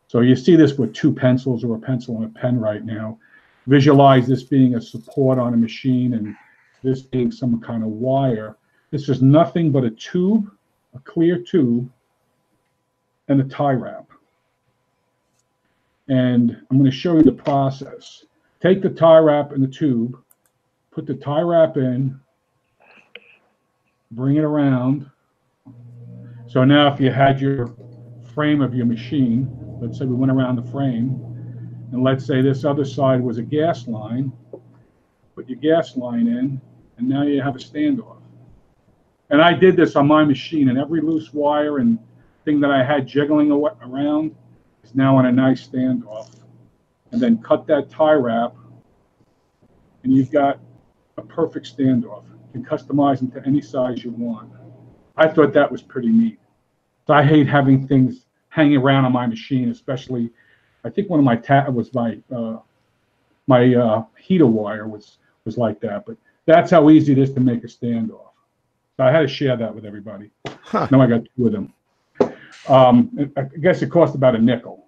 So you see this with 2 pencils or a pencil and a pen right now. Visualize this being a support on a machine and this being some kind of wire. This is nothing but a tube, a clear tube, and a tie wrap. And I'm going to show you the process. Take the tie wrap and the tube, put the tie wrap in, bring it around. So now if you had your frame of your machine, let's say we went around the frame, and let's say this other side was a gas line, put your gas line in, and now you have a standoff. And I did this on my machine, and every loose wire and thing that I had jiggling around is now on a nice standoff. And then cut that tie wrap, and you've got a perfect standoff. You can customize them to any size you want. I thought that was pretty neat. So I hate having things hanging around on my machine, especially, I think one of my heater wire was like that, but that's how easy it is to make a standoff. So I had to share that with everybody. Huh. Now I got two of them. I guess it cost about a nickel.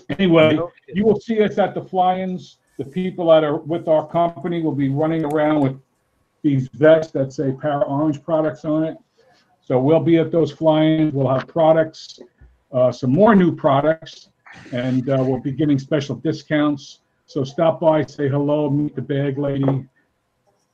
Anyway, you will see us at the fly-ins. The people that are with our company will be running around with these vests that say Para Orange products on it. So we'll be at those fly-ins. We'll have products, some more new products, and we'll be giving special discounts. So stop by, say hello, meet the bag lady,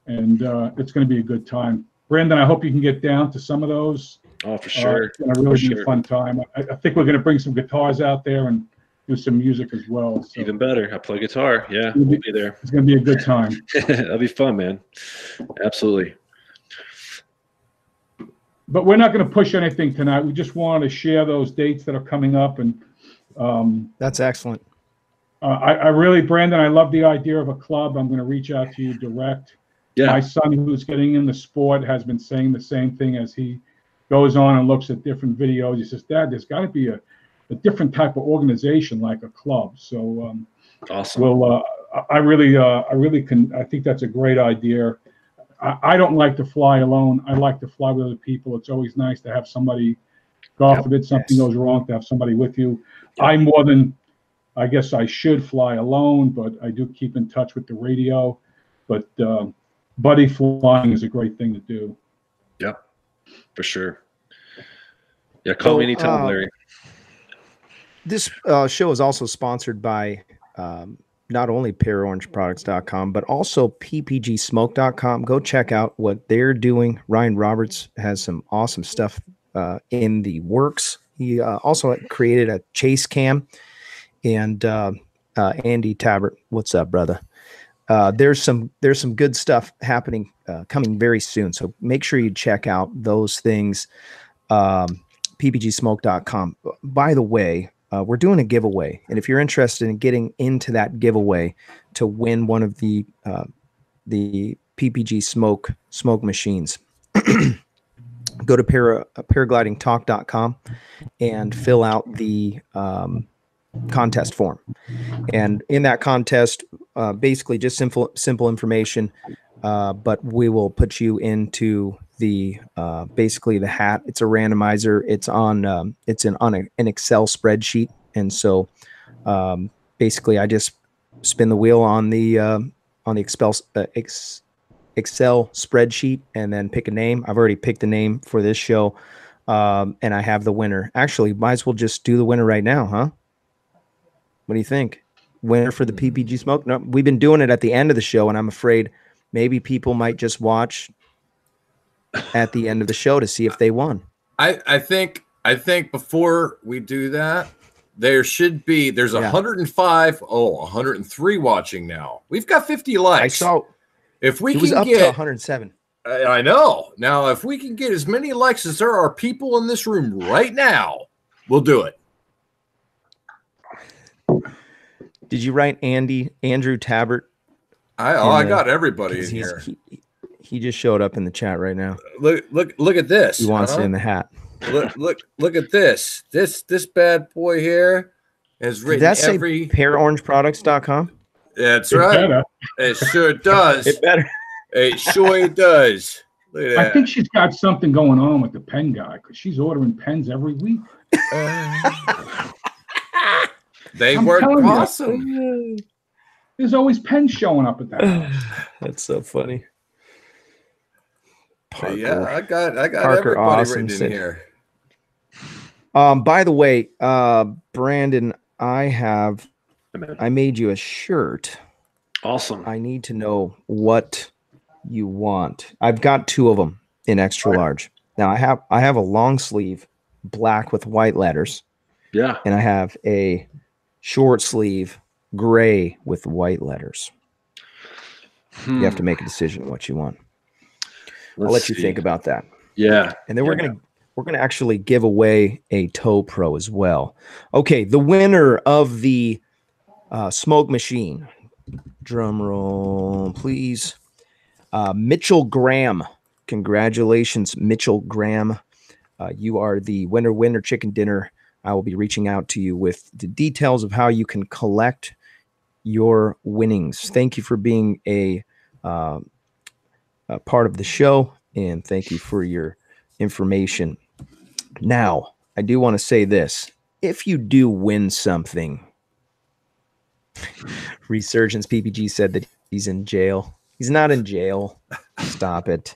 and it's going to be a good time. Brandon, I hope you can get down to some of those. Oh, for sure. It's going to really be a fun time. I think we're going to bring some guitars out there and do some music as well. So even better. I play guitar. Yeah, we'll be there. It's going to be a good time. That'll be fun, man. Absolutely. But we're not going to push anything tonight. We just wanted to share those dates that are coming up. And that's excellent. I really, Brandon, I love the idea of a club. I'm going to reach out to you direct. Yeah. My son, who's getting in the sport, has been saying the same thing as he goes on and looks at different videos. He says, Dad, there's got to be a different type of organization like a club. So awesome. Well, I think that's a great idea. I don't like to fly alone. I like to fly with other people. It's always nice to have somebody, God forbid something goes wrong, to have somebody with you. Yep. I guess I should fly alone, but I do keep in touch with the radio. But buddy flying is a great thing to do. Yep, for sure. Yeah, call me anytime, Larry. This show is also sponsored by not only ParaOrangeProducts.com, but also PPGSmoke.com. Go check out what they're doing. Ryan Roberts has some awesome stuff in the works. He also created a chase cam. And Andy Tabbert, what's up, brother? There's some good stuff happening coming very soon. So make sure you check out those things. PPGSmoke.com. By the way, we're doing a giveaway, and if you're interested in getting into that giveaway to win one of the PPG smoke machines, go to paraglidingtalk.com and fill out the contest form. And in that contest, basically just simple information, but we will put you into the basically the hat. It's a randomizer. It's on an Excel spreadsheet, and so basically I just spin the wheel on the Excel spreadsheet and then pick a name. I've already picked a name for this show, and I have the winner. Actually, might as well just do the winner right now, huh? What do you think? Winner for the PPG Smoke? No, we've been doing it at the end of the show, and I'm afraid maybe people might just watch at the end of the show to see if they won. I think before we do that, there's 105, 103 watching now. We've got 50 likes. I saw if we it was can up get to 107. I know. Now, if we can get as many likes as there are people in this room right now, we'll do it. Did you write Andrew Tabbert? I got everybody in here. He just showed up in the chat right now. Look at this. He wants it in the hat. Look at this. This bad boy here has written every ParaOrangeProducts.com. That's right. It sure does. It better. It sure does. Look at that. I think she's got something going on with the pen guy because she's ordering pens every week. They work awesome. There's always pens showing up at that house. That's so funny. Parker. Yeah, I got Parker, everybody awesome written in here. By the way, Brandon, I made you a shirt. Awesome. I need to know what you want. I've got two of them in extra large. Now I have a long sleeve, black with white letters. Yeah. And I have a short sleeve, gray with white letters. You have to make a decision what you want. I'll let you think about that. Yeah. And then we're gonna actually give away a Tow Pro as well. Okay, the winner of the smoke machine. Drum roll, please. Mitchell Graham. Congratulations, Mitchell Graham. You are the winner chicken dinner. I will be reaching out to you with the details of how you can collect your winnings. Thank you for being a part of the show, and thank you for your information. Now, I do want to say this. If you do win something, Resurgence PPG said that he's in jail. He's not in jail. Stop it.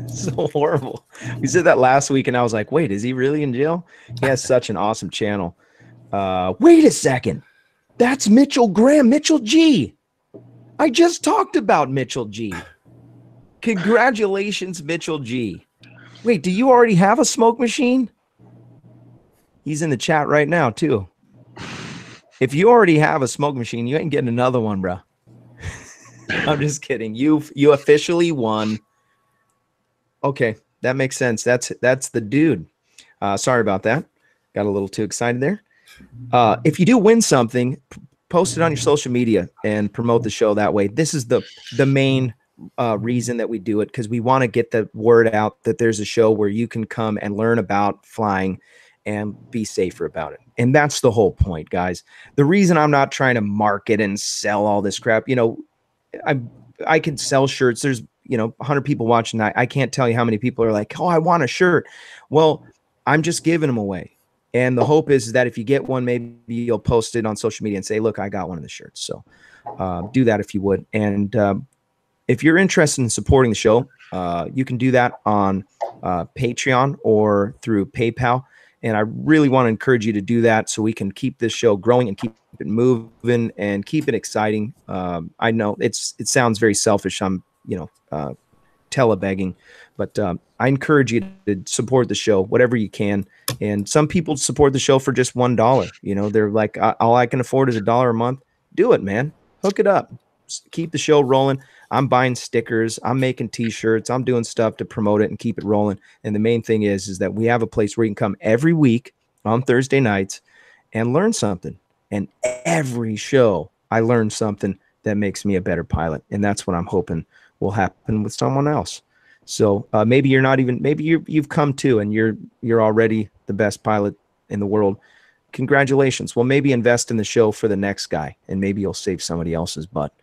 So horrible. We said that last week, and I was like, wait, is he really in jail? He has such an awesome channel. Wait a second. That's Mitchell Graham, Mitchell G. I just talked about Mitchell G. Congratulations, Mitchell G. Wait, do you already have a smoke machine? He's in the chat right now, too. If you already have a smoke machine, you ain't getting another one, bro. I'm just kidding. You officially won. Okay, that makes sense. That's the dude. Sorry about that. Got a little too excited there. If you do win something, post it on your social media and promote the show that way. This is the main reason that we do it, because we want to get the word out that there's a show where you can come and learn about flying and be safer about it. And that's the whole point, guys. The reason I'm not trying to market and sell all this crap, I can sell shirts. There's 100 people watching. I can't tell you how many people are like, oh, I want a shirt. Well, I'm just giving them away. And the hope is that if you get one, maybe you'll post it on social media and say, look, I got one of the shirts. So do that if you would. And if you're interested in supporting the show, you can do that on Patreon or through PayPal. And I really want to encourage you to do that so we can keep this show growing and keep it moving and keep it exciting. I know it sounds very selfish. I'm, telebegging, but I encourage you to support the show, whatever you can. And some people support the show for just $1. They're like, all I can afford is $1 a month. Do it, man. Hook it up. Keep the show rolling. I'm buying stickers. I'm making t-shirts. I'm doing stuff to promote it and keep it rolling. And the main thing is that we have a place where you can come every week on Thursday nights and learn something. And every show I learn something that makes me a better pilot. And that's what I'm hoping will happen with someone else. So maybe you're not even, maybe you've come to and you're already the best pilot in the world. Congratulations. Well, maybe invest in the show for the next guy, and maybe you'll save somebody else's butt.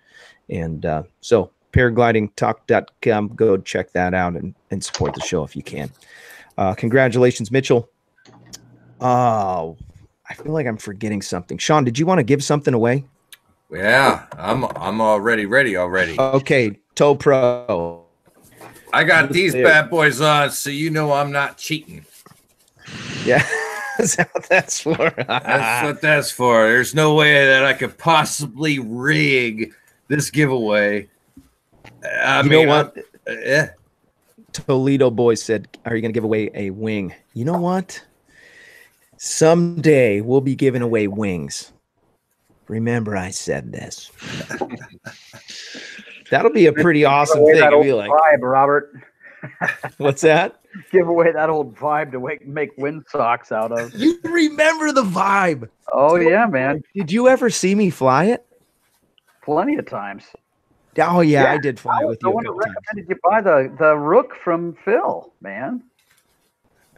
And so paraglidingtalk.com, go check that out and support the show if you can. Congratulations, Mitchell. Oh, I feel like I'm forgetting something. Sean, did you want to give something away? Yeah, I'm already ready already. Okay, Tow Pro. I got these bad boys on, so I'm not cheating. Yeah, that's what that's for. That's what that's for. There's no way that I could possibly rig this giveaway. I mean, know what? Yeah. Toledo boy said, are you going to give away a wing? You know what? Someday we'll be giving away wings. Remember, I said this. That'll be a pretty awesome thing. That old be like, vibe, Robert. What's that? Give away that old vibe to make windsocks out of. You remember the vibe. Oh, yeah, man. Did you ever see me fly it? Plenty of times. Oh, yeah, I did fly it with you. I recommended you buy the Rook from Phil, man.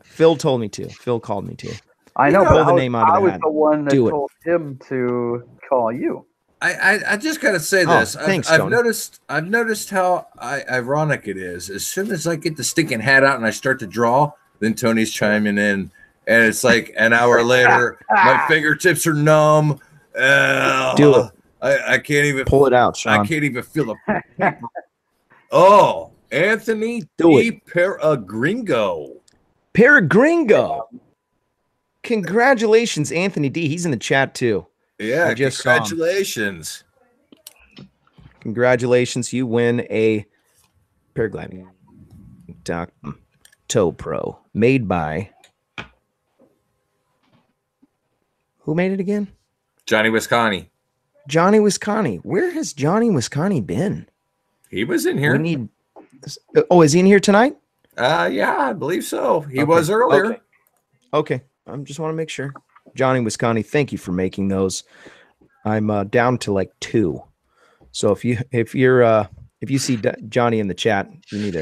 Phil told me to. Phil called me to. I know, but I was the one that told him to call you. I just gotta say this. Thanks, I've noticed how ironic it is. As soon as I get the stinking hat out and I start to draw, then Tony's chiming in, and it's like an hour later, my fingertips are numb. Do it. I can't even pull it out, Sean. I can't even feel the paper. Oh, Anthony D. Paragringo. Congratulations, Anthony D. He's in the chat too. Yeah, congratulations. Congratulations. You win a paragliding Tow Pro made by, who made it again? Johnny Wisconsin. Johnny Wisconsin. Where has Johnny Wisconsin been? He was in here. We need. Oh, is he in here tonight? Yeah, I believe so. He was earlier. Okay. I just want to make sure. Johnny Wisconsin, thank you for making those. I'm down to like 2. So if you see Johnny in the chat, you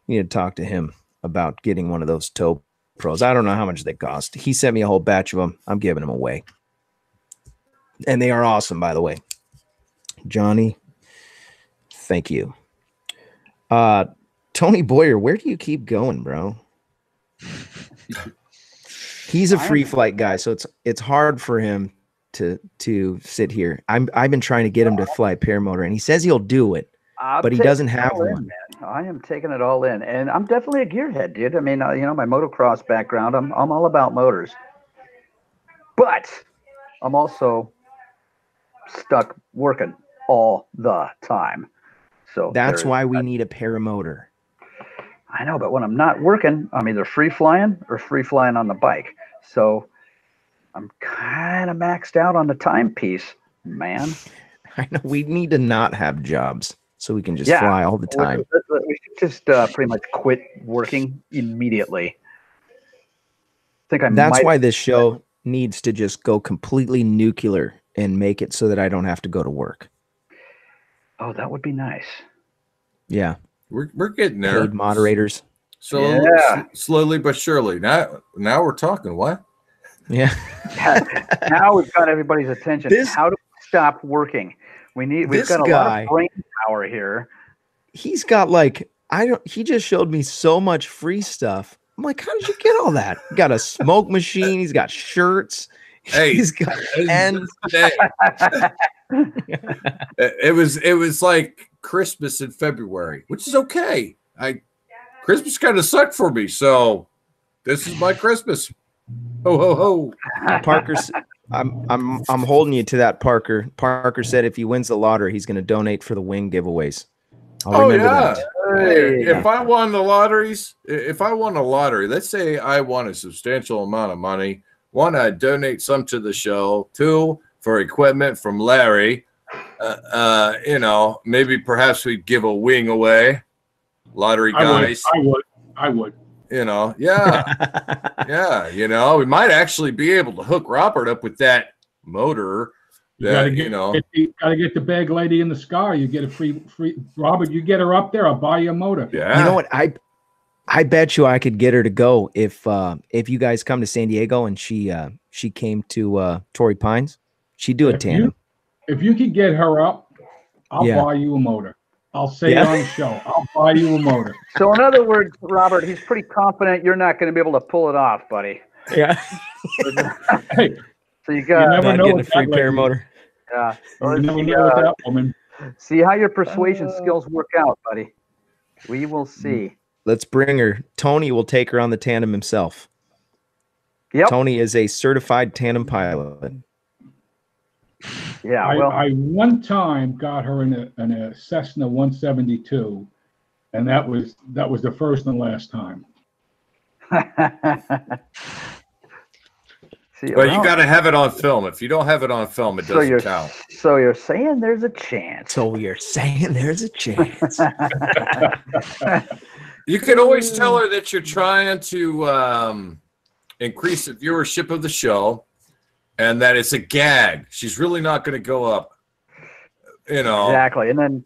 need to talk to him about getting one of those Tow Pros. I don't know how much they cost. He sent me a whole batch of them. I'm giving them away. And they are awesome, by the way. Johnny, thank you. Tony Boyer, where do you keep going, bro? He's a free flight guy, so it's hard for him to sit here. I've been trying to get him to fly paramotor, and he says he'll do it, but he doesn't have one. I am taking it all in, and I'm definitely a gearhead, dude. I mean, my motocross background, I'm all about motors, but I'm also stuck working all the time. So that's why we need a paramotor. I know, but when I'm not working, I'm either free flying or free flying on the bike. So I'm kind of maxed out on the timepiece, man. I know we need to not have jobs so we can just fly all the time. We should just pretty much quit working immediately. That's why this show needs to just go completely nuclear and make it so that I don't have to go to work. Oh, that would be nice. Yeah. We're getting there. Paid moderators. So slowly but surely. Now we're talking. What? Yeah. Now we've got everybody's attention. How do we stop working? We've got a lot of brain power here. He's got he just showed me so much free stuff. I'm like, how did you get all that? He got a smoke machine. He's got shirts. Hey, he's got pens. It was like Christmas in February, which is okay. Christmas kind of sucked for me, so this is my Christmas. Ho ho ho. Parker, I'm holding you to that, Parker. Parker said if he wins the lottery, he's going to donate for the wing giveaways. I'll remember that. Hey, if I won the lottery, let's say I won a substantial amount of money. 1, I'd donate some to the show. 2, for equipment from Larry. Maybe perhaps we'd give a wing away. Lottery guys. I would. Yeah. We might actually be able to hook Robert up with that motor. You gotta get the bag lady in the sky. You get a free Robert. You get her up there. I'll buy you a motor. Yeah. You know what? I bet you I could get her to go if you guys come to San Diego and she came to Torrey Pines. She'd do a tandem. If you could get her up, I'll buy you a motor. I'll say it on the show. I'll buy you a motor. So in other words, Robert, he's pretty confident you're not going to be able to pull it off, buddy. Yeah. Hey, so you never know getting a free paramotor. Yeah. You never know with that woman. See how your persuasion skills work out, buddy. We will see. Let's bring her. Tony will take her on the tandem himself. Yep. Tony is a certified tandem pilot. Yeah, I one time got her in a Cessna 172, and that was the first and last time. You got to have it on film. If you don't have it on film, it doesn't count. So you're saying there's a chance. You can always tell her that you're trying to increase the viewership of the show. And that it's a gag. She's really not going to go up, Exactly. And then,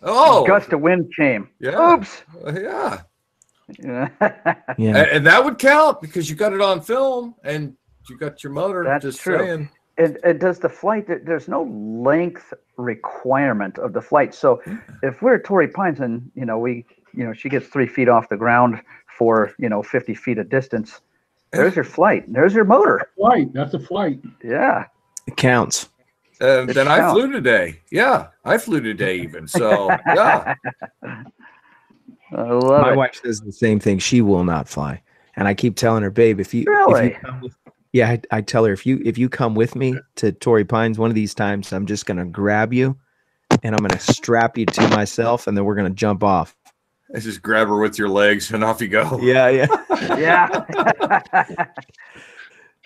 gust of wind came. Yeah. Oops. Yeah. Yeah. And that would count because you got it on film and you got your motor. That's just true. Saying. And does the flight? There's no length requirement of the flight. So if we're at Torrey Pines and she gets 3 feet off the ground for 50 feet of distance. There's your flight. There's your motor. That's a flight. Yeah. It counts. Then I flew today. Yeah, I flew today even. So, yeah. I love My it. wife says the same thing. She will not fly. And I keep telling her, babe, if you come with, I tell her, if you come with me to Torrey Pines one of these times, I'm just going to grab you and I'm going to strap you to myself and then we're going to jump off. I just grab her with your legs and off you go. Yeah.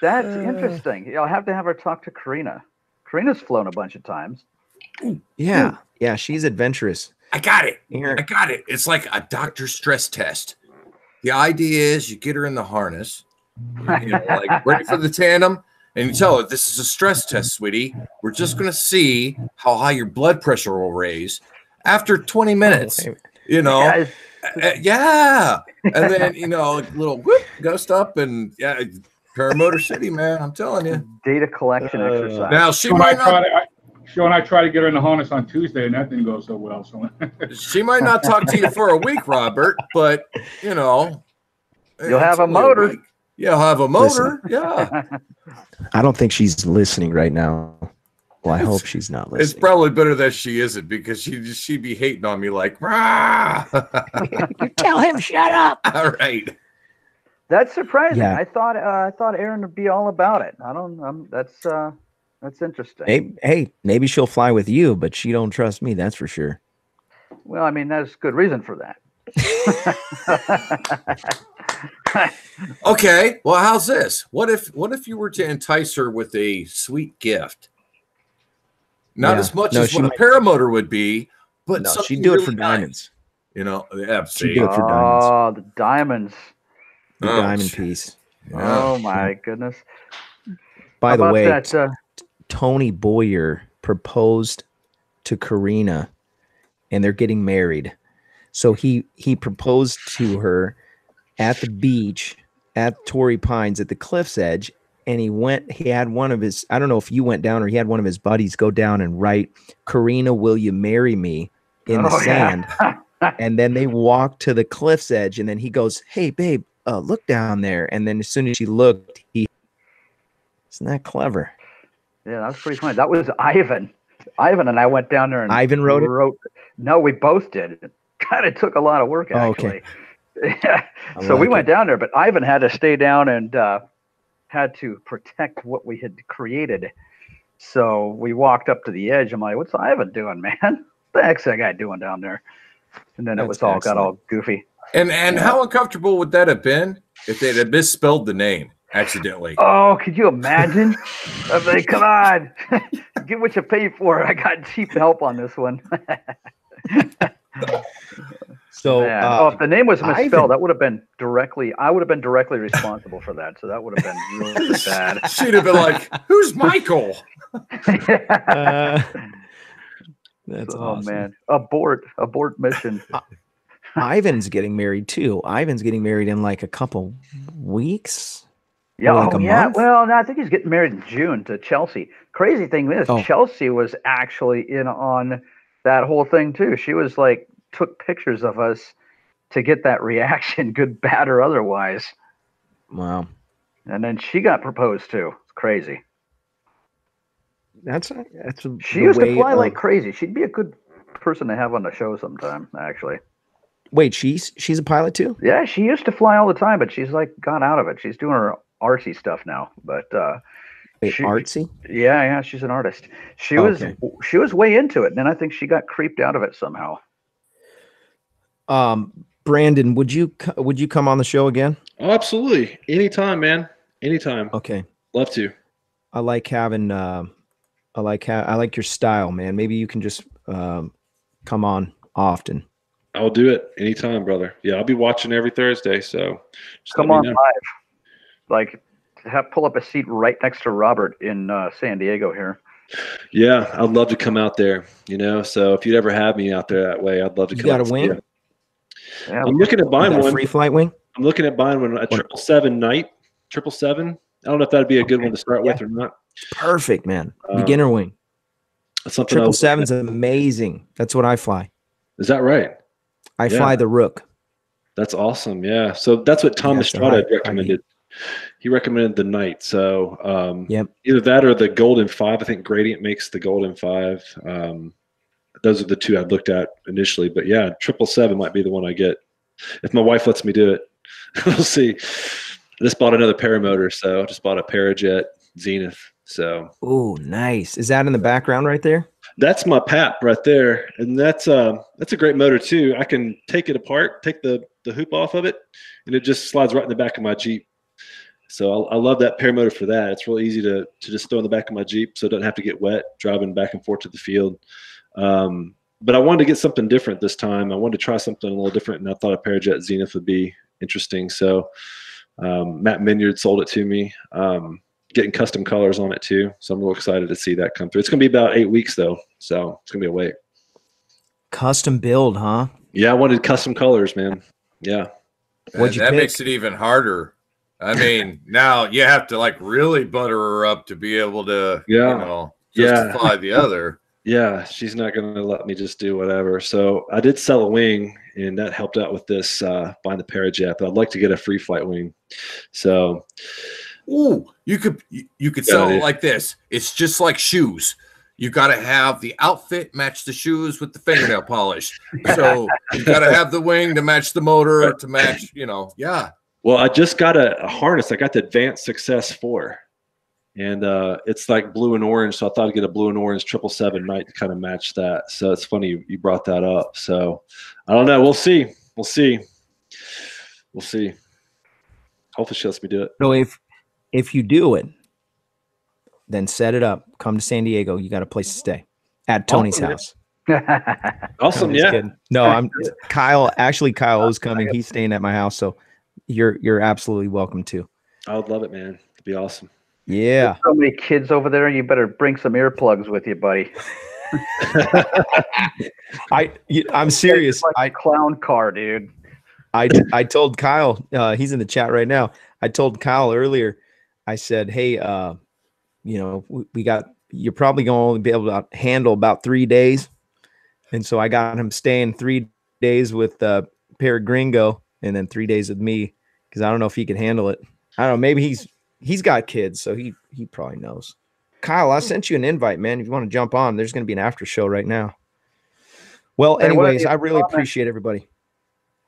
That's interesting. I'll have to have her talk to Karina. Karina's flown a bunch of times. Yeah. Yeah. She's adventurous. I got it. Here. I got it. It's like a doctor stress test. The idea is you get her in the harness, like ready for the tandem, and you tell her, this is a stress test, sweetie. We're just going to see how high your blood pressure will raise after 20 minutes. Yeah. And then, little whoop, ghost up, and Paramotor City, man. I'm telling you. Data collection exercise. Now, she might not. Sean and I tried to get her in the harness on Tuesday, and that didn't go so well. So she might not talk to you for a week, Robert, but you'll have a motor. You'll have a motor. Listen, yeah. I don't think she's listening right now. Well, I hope she's not listening. It's probably better that she isn't, because she'd be hating on me like, rah! You tell him shut up. All right. That's surprising. Yeah. I thought Aaron would be all about it. That's interesting. Hey, maybe she'll fly with you, but she don't trust me. That's for sure. Well, I mean, there's good reason for that. Okay. Well, how's this? What if you were to entice her with a sweet gift? Not as much as what a paramotor would be, but she'd do it for diamonds. She'd do it for diamonds. Oh, the diamonds. The diamond piece. Oh my goodness. By the way, Tony Boyer proposed to Karina, and they're getting married. So he proposed to her at the beach at Torrey Pines at the cliff's edge, and he had one of his, I don't know if you went down, or he had one of his buddies go down and write, "Karina, will you marry me?" in the sand. And then they walked to the cliff's edge, and then he goes, "Hey babe, look down there." And then as soon as she looked, isn't that clever? Yeah, that was pretty funny. That was Ivan. Ivan and I went down there and Ivan wrote it? No, we both did. It kind of took a lot of work, actually. Okay. So we went down there, but Ivan had to stay down and had to protect what we had created. So we walked up to the edge. I'm like, "What's Ivan doing, man? What the heck's that guy doing down there?" And then got all goofy. And how uncomfortable would that have been if they'd have misspelled the name accidentally? Oh, could you imagine? I'm like, come on, get what you pay for. I got cheap help on this one. So, if the name was misspelled, that would have been directly. I would have been directly responsible for that. So that would have been really bad. She'd have been like, "Who's Michael?" That's awesome. Man, abort mission. Ivan's getting married too. Ivan's getting married in like a couple weeks. Yeah, like a month? Well, no, I think he's getting married in June to Chelsea. Crazy thing is, Chelsea was actually in on that whole thing too. She was like, took pictures of us to get that reaction, good, bad, or otherwise. Wow. And then she got proposed to. It's crazy. She used to fly like crazy. She'd be a good person to have on the show sometime, actually. Wait, she's a pilot too? Yeah, she used to fly all the time, but she's like got out of it. She's doing her artsy stuff now. But artsy? Yeah, she's an artist. She was way into it, and then I think she got creeped out of it somehow. Brandon, would you come on the show again? Oh, absolutely. Anytime, man. Anytime. Okay. Love to. I like having I like your style, man. Maybe you can just come on often. I'll do it anytime, brother. Yeah, I'll be watching every Thursday. So just come on live. Like, pull up a seat right next to Robert in San Diego here. Yeah, I'd love to come out there. So if you'd ever have me out there that way, I'd love to come. You got a wing? Yeah, I'm looking at buying one. Free flight wing? I'm looking at buying one, a 777 night. 777. I don't know if that'd be a good one to start with or not. Perfect, man. Beginner wing. That's something 777's amazing. That's what I fly. Is that right? I fly the Rook. That's awesome. Yeah. So that's what Tom Estrada recommended. He recommended the night. So either that or the Golden 5. I think Gradient makes the Golden 5. Those are the two I looked at initially. But yeah, 777 might be the one I get if my wife lets me do it. We'll see. I just bought another paramotor, so I just bought a Parajet Zenith. So oh, nice. Is that in the background right there? That's my PAP right there, and that's a great motor too. I can take it apart, take the hoop off of it, and it just slides right in the back of my Jeep. So I love that Paramotor for that. It's real easy to just throw in the back of my Jeep, so it doesn't have to get wet driving back and forth to the field. But I wanted to get something different this time. I wanted to try something a little different, and I thought a Parajet Zenith would be interesting. So Matt Minyard sold it to me, getting custom colors on it too. So I'm real excited to see that come through. It's going to be about 8 weeks though, so it's going to be a wait. Custom build, huh? Yeah, I wanted custom colors, man. Yeah. What'd you that pick? makes it even harder. I mean, now you have to like really butter her up to be able to, justify the other. Yeah, she's not going to let me just do whatever. So I did sell a wing, and that helped out with this buying the Parajet. But I'd like to get a free flight wing. So, ooh, you could sell it like this. It's just like shoes. You got to have the outfit match the shoes with the fingernail polish. So you got to have the wing to match the motor to match. Yeah. Well, I just got a harness. I got the Advanced Success 4. And it's like blue and orange, so I thought I'd get a blue and orange 777 Night to kind of match that. So it's funny you brought that up. So I don't know. We'll see. Hopefully she lets me do it. So if you do it, then set it up. Come to San Diego. You got a place to stay at Tony's house. Awesome. Just Yeah. kidding. No, I'm Kyle. Actually, Kyle is coming. He's staying at my house, so you're absolutely welcome to. I would love it, man. It'd be awesome. Yeah. There's so many kids over there. You better bring some earplugs with you, buddy. I'm serious. It's like a clown car, dude. I told Kyle, he's in the chat right now. I told Kyle earlier, I said, hey, you're probably going to only be able to handle about 3 days. And so I got him staying 3 days with Paragringo and then 3 days with me, because I don't know if he can handle it. I don't know. Maybe he's got kids, so he probably knows. Kyle, I sent you an invite, man. If you want to jump on, there's going to be an after show right now. Well, anyways, I really appreciate everybody.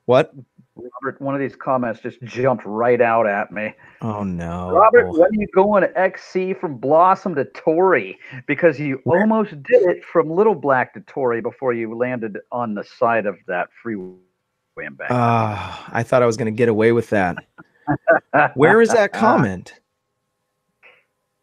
What? Robert, one of these comments just jumped right out at me. Oh, no. Robert, when are you going to XC from Blossom to Torrey? Because you almost did it from Little Black to Torrey before you landed on the side of that freeway and back. I thought I was going to get away with that. Where is that comment?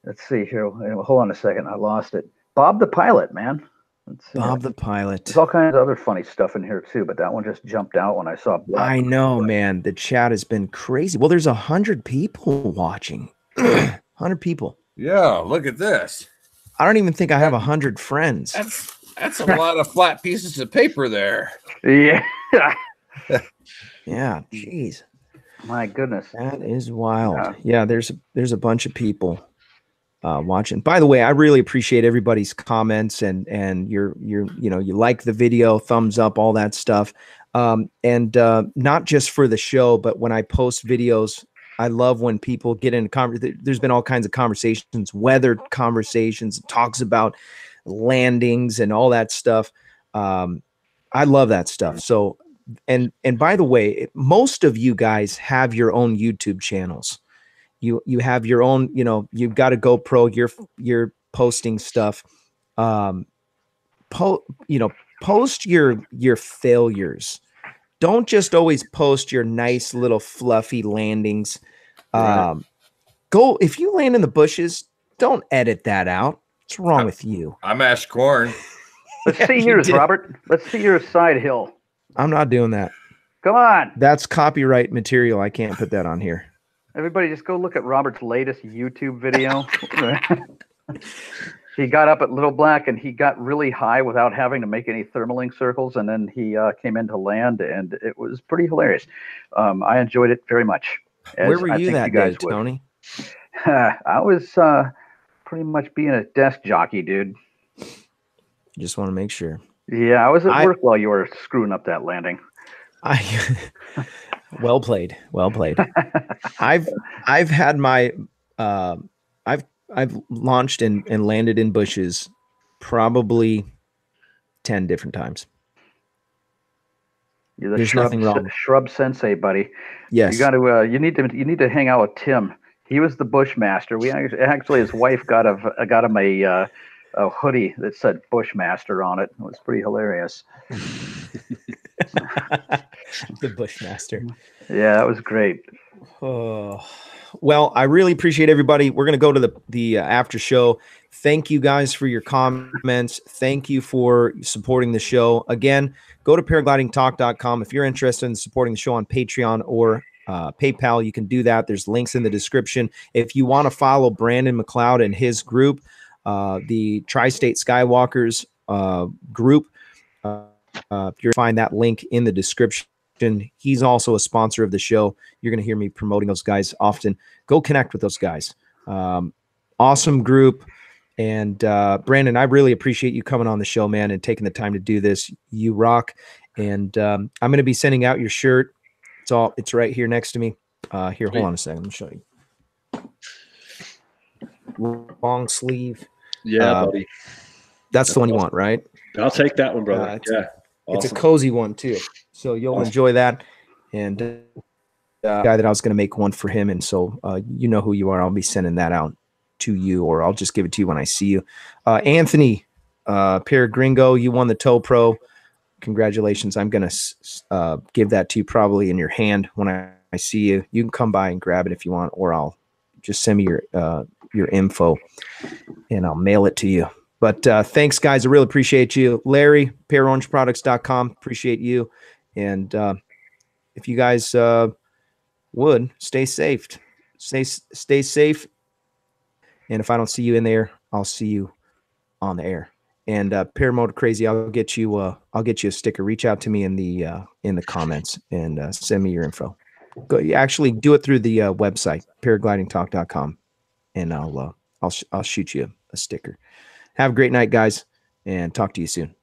Let's see here. Hold on a second. I lost it. Bob the Pilot, man. Let's see. Bob the Pilot. There's all kinds of other funny stuff in here too, but that one just jumped out when I saw Bob. I know, man. The chat has been crazy. Well, there's 100 people watching. 100 people. Yeah, look at this. I don't even think I have 100 friends. That's a lot of flat pieces of paper there. Yeah. Yeah, jeez. My goodness. That is wild. Yeah, there's a bunch of people watching. By the way, I really appreciate everybody's comments and you like the video, thumbs up, all that stuff. And not just for the show, but when I post videos, I love when people get into conversation. There's been all kinds of conversations, weather conversations, talks about landings and all that stuff. I love that stuff. So, and by the way, most of you guys have your own YouTube channels. You have your own, you've got a GoPro, you're posting stuff. Post your failures. Don't just always post your nice little fluffy landings. Right. If you land in the bushes, don't edit that out. What's wrong with you? I mashed corn. Let's see yours, Robert. Let's see your side hill. I'm not doing that. Come on. That's copyright material. I can't put that on here. Everybody just go look at Robert's latest YouTube video. He got up at Little Black and he got really high without having to make any thermaling circles. And then he came into land and it was pretty hilarious. I enjoyed it very much. Where were you that day, Tony? I was pretty much being a desk jockey, dude. Just want to make sure. Yeah, I was at work while you were screwing up that landing. Well played. Well played. I've had my I've launched and landed in bushes probably 10 different times. You're the There's nothing wrong. Shrub sensei, buddy. Yes. You got to you need to hang out with Tim. He was the Bushmaster. We actually his wife got him a hoodie that said Bushmaster on it. It was pretty hilarious. The Bushmaster. Yeah, that was great. Well, I really appreciate everybody. We're going to go to the after show. Thank you guys for your comments. Thank you for supporting the show. Again, go to paraglidingtalk.com. If you're interested in supporting the show on Patreon or PayPal, you can do that. There's links in the description. If you want to follow Brandon McCloud and his group, the Tri-State Skywalkers group, you'll find that link in the description. He's also a sponsor of the show. You're going to hear me promoting those guys often. Go connect with those guys. Awesome group. And Brandon, I really appreciate you coming on the show, man, and taking the time to do this. You rock. And I'm going to be sending out your shirt. It's right here next to me. Here, hold on a second. Let me show you. Long sleeve. Yeah, buddy. That's the one you want, right? I'll take that one, brother. Yeah. It's Awesome. a cozy one too. So you'll enjoy that. And guy that I was going to make one for him. And so you know who you are. I'll be sending that out to you, or I'll just give it to you when I see you. Anthony Peregringo, you won the Toe Pro. Congratulations. I'm going to give that to you probably in your hand when I see you. You can come by and grab it if you want, or I'll just send me your info and I'll mail it to you. But thanks, guys. I really appreciate you. Larry, ParaOrangeProducts.com. Appreciate you. And if you guys would, stay safe. Stay safe. And if I don't see you in there, I'll see you on the air. And Paramotor Crazy, I'll get you a sticker. Reach out to me in the comments and send me your info. Go, actually, do it through the website, paraglidingtalk.com, and I'll shoot you a sticker. Have a great night, guys, and talk to you soon.